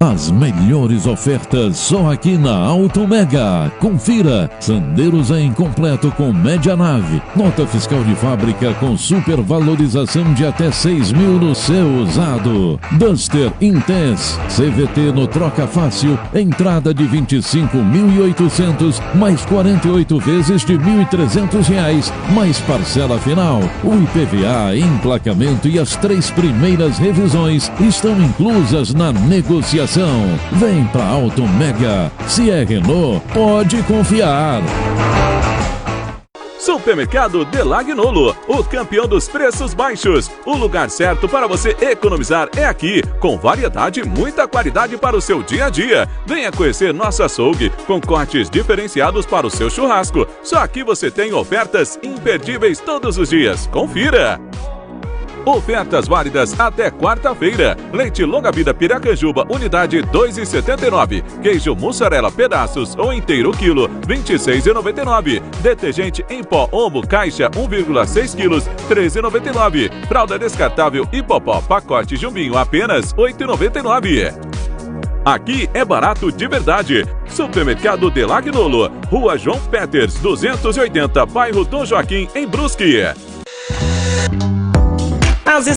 As melhores ofertas só aqui na Auto Mega. Confira. Sandeiros em completo com média nave. Nota fiscal de fábrica com supervalorização de até 6 mil no seu usado. Duster Intense. CVT no troca fácil. Entrada de 25.800 mais 48 vezes de R$1.300 mais parcela final. O IPVA, emplacamento e as 3 primeiras revisões estão inclusas na negociação. Vem pra Auto Mega. Se é Renault, pode confiar. Supermercado Delagnolo, o campeão dos preços baixos. O lugar certo para você economizar é aqui, com variedade e muita qualidade para o seu dia a dia. Venha conhecer nossa açougue, com cortes diferenciados para o seu churrasco. Só aqui você tem ofertas imperdíveis todos os dias. Confira! Ofertas válidas até quarta-feira. Leite longa-vida Piracanjuba, unidade 2,79. Queijo mussarela pedaços ou inteiro quilo, 26,99. Detergente em pó Omo caixa 1,6 quilos, 13,99. Fralda descartável Hipopó pacote Jumbinho apenas 8,99. Aqui é barato de verdade. Supermercado Delagnolo, Rua João Peters, 280, bairro Dom Joaquim, em Brusque.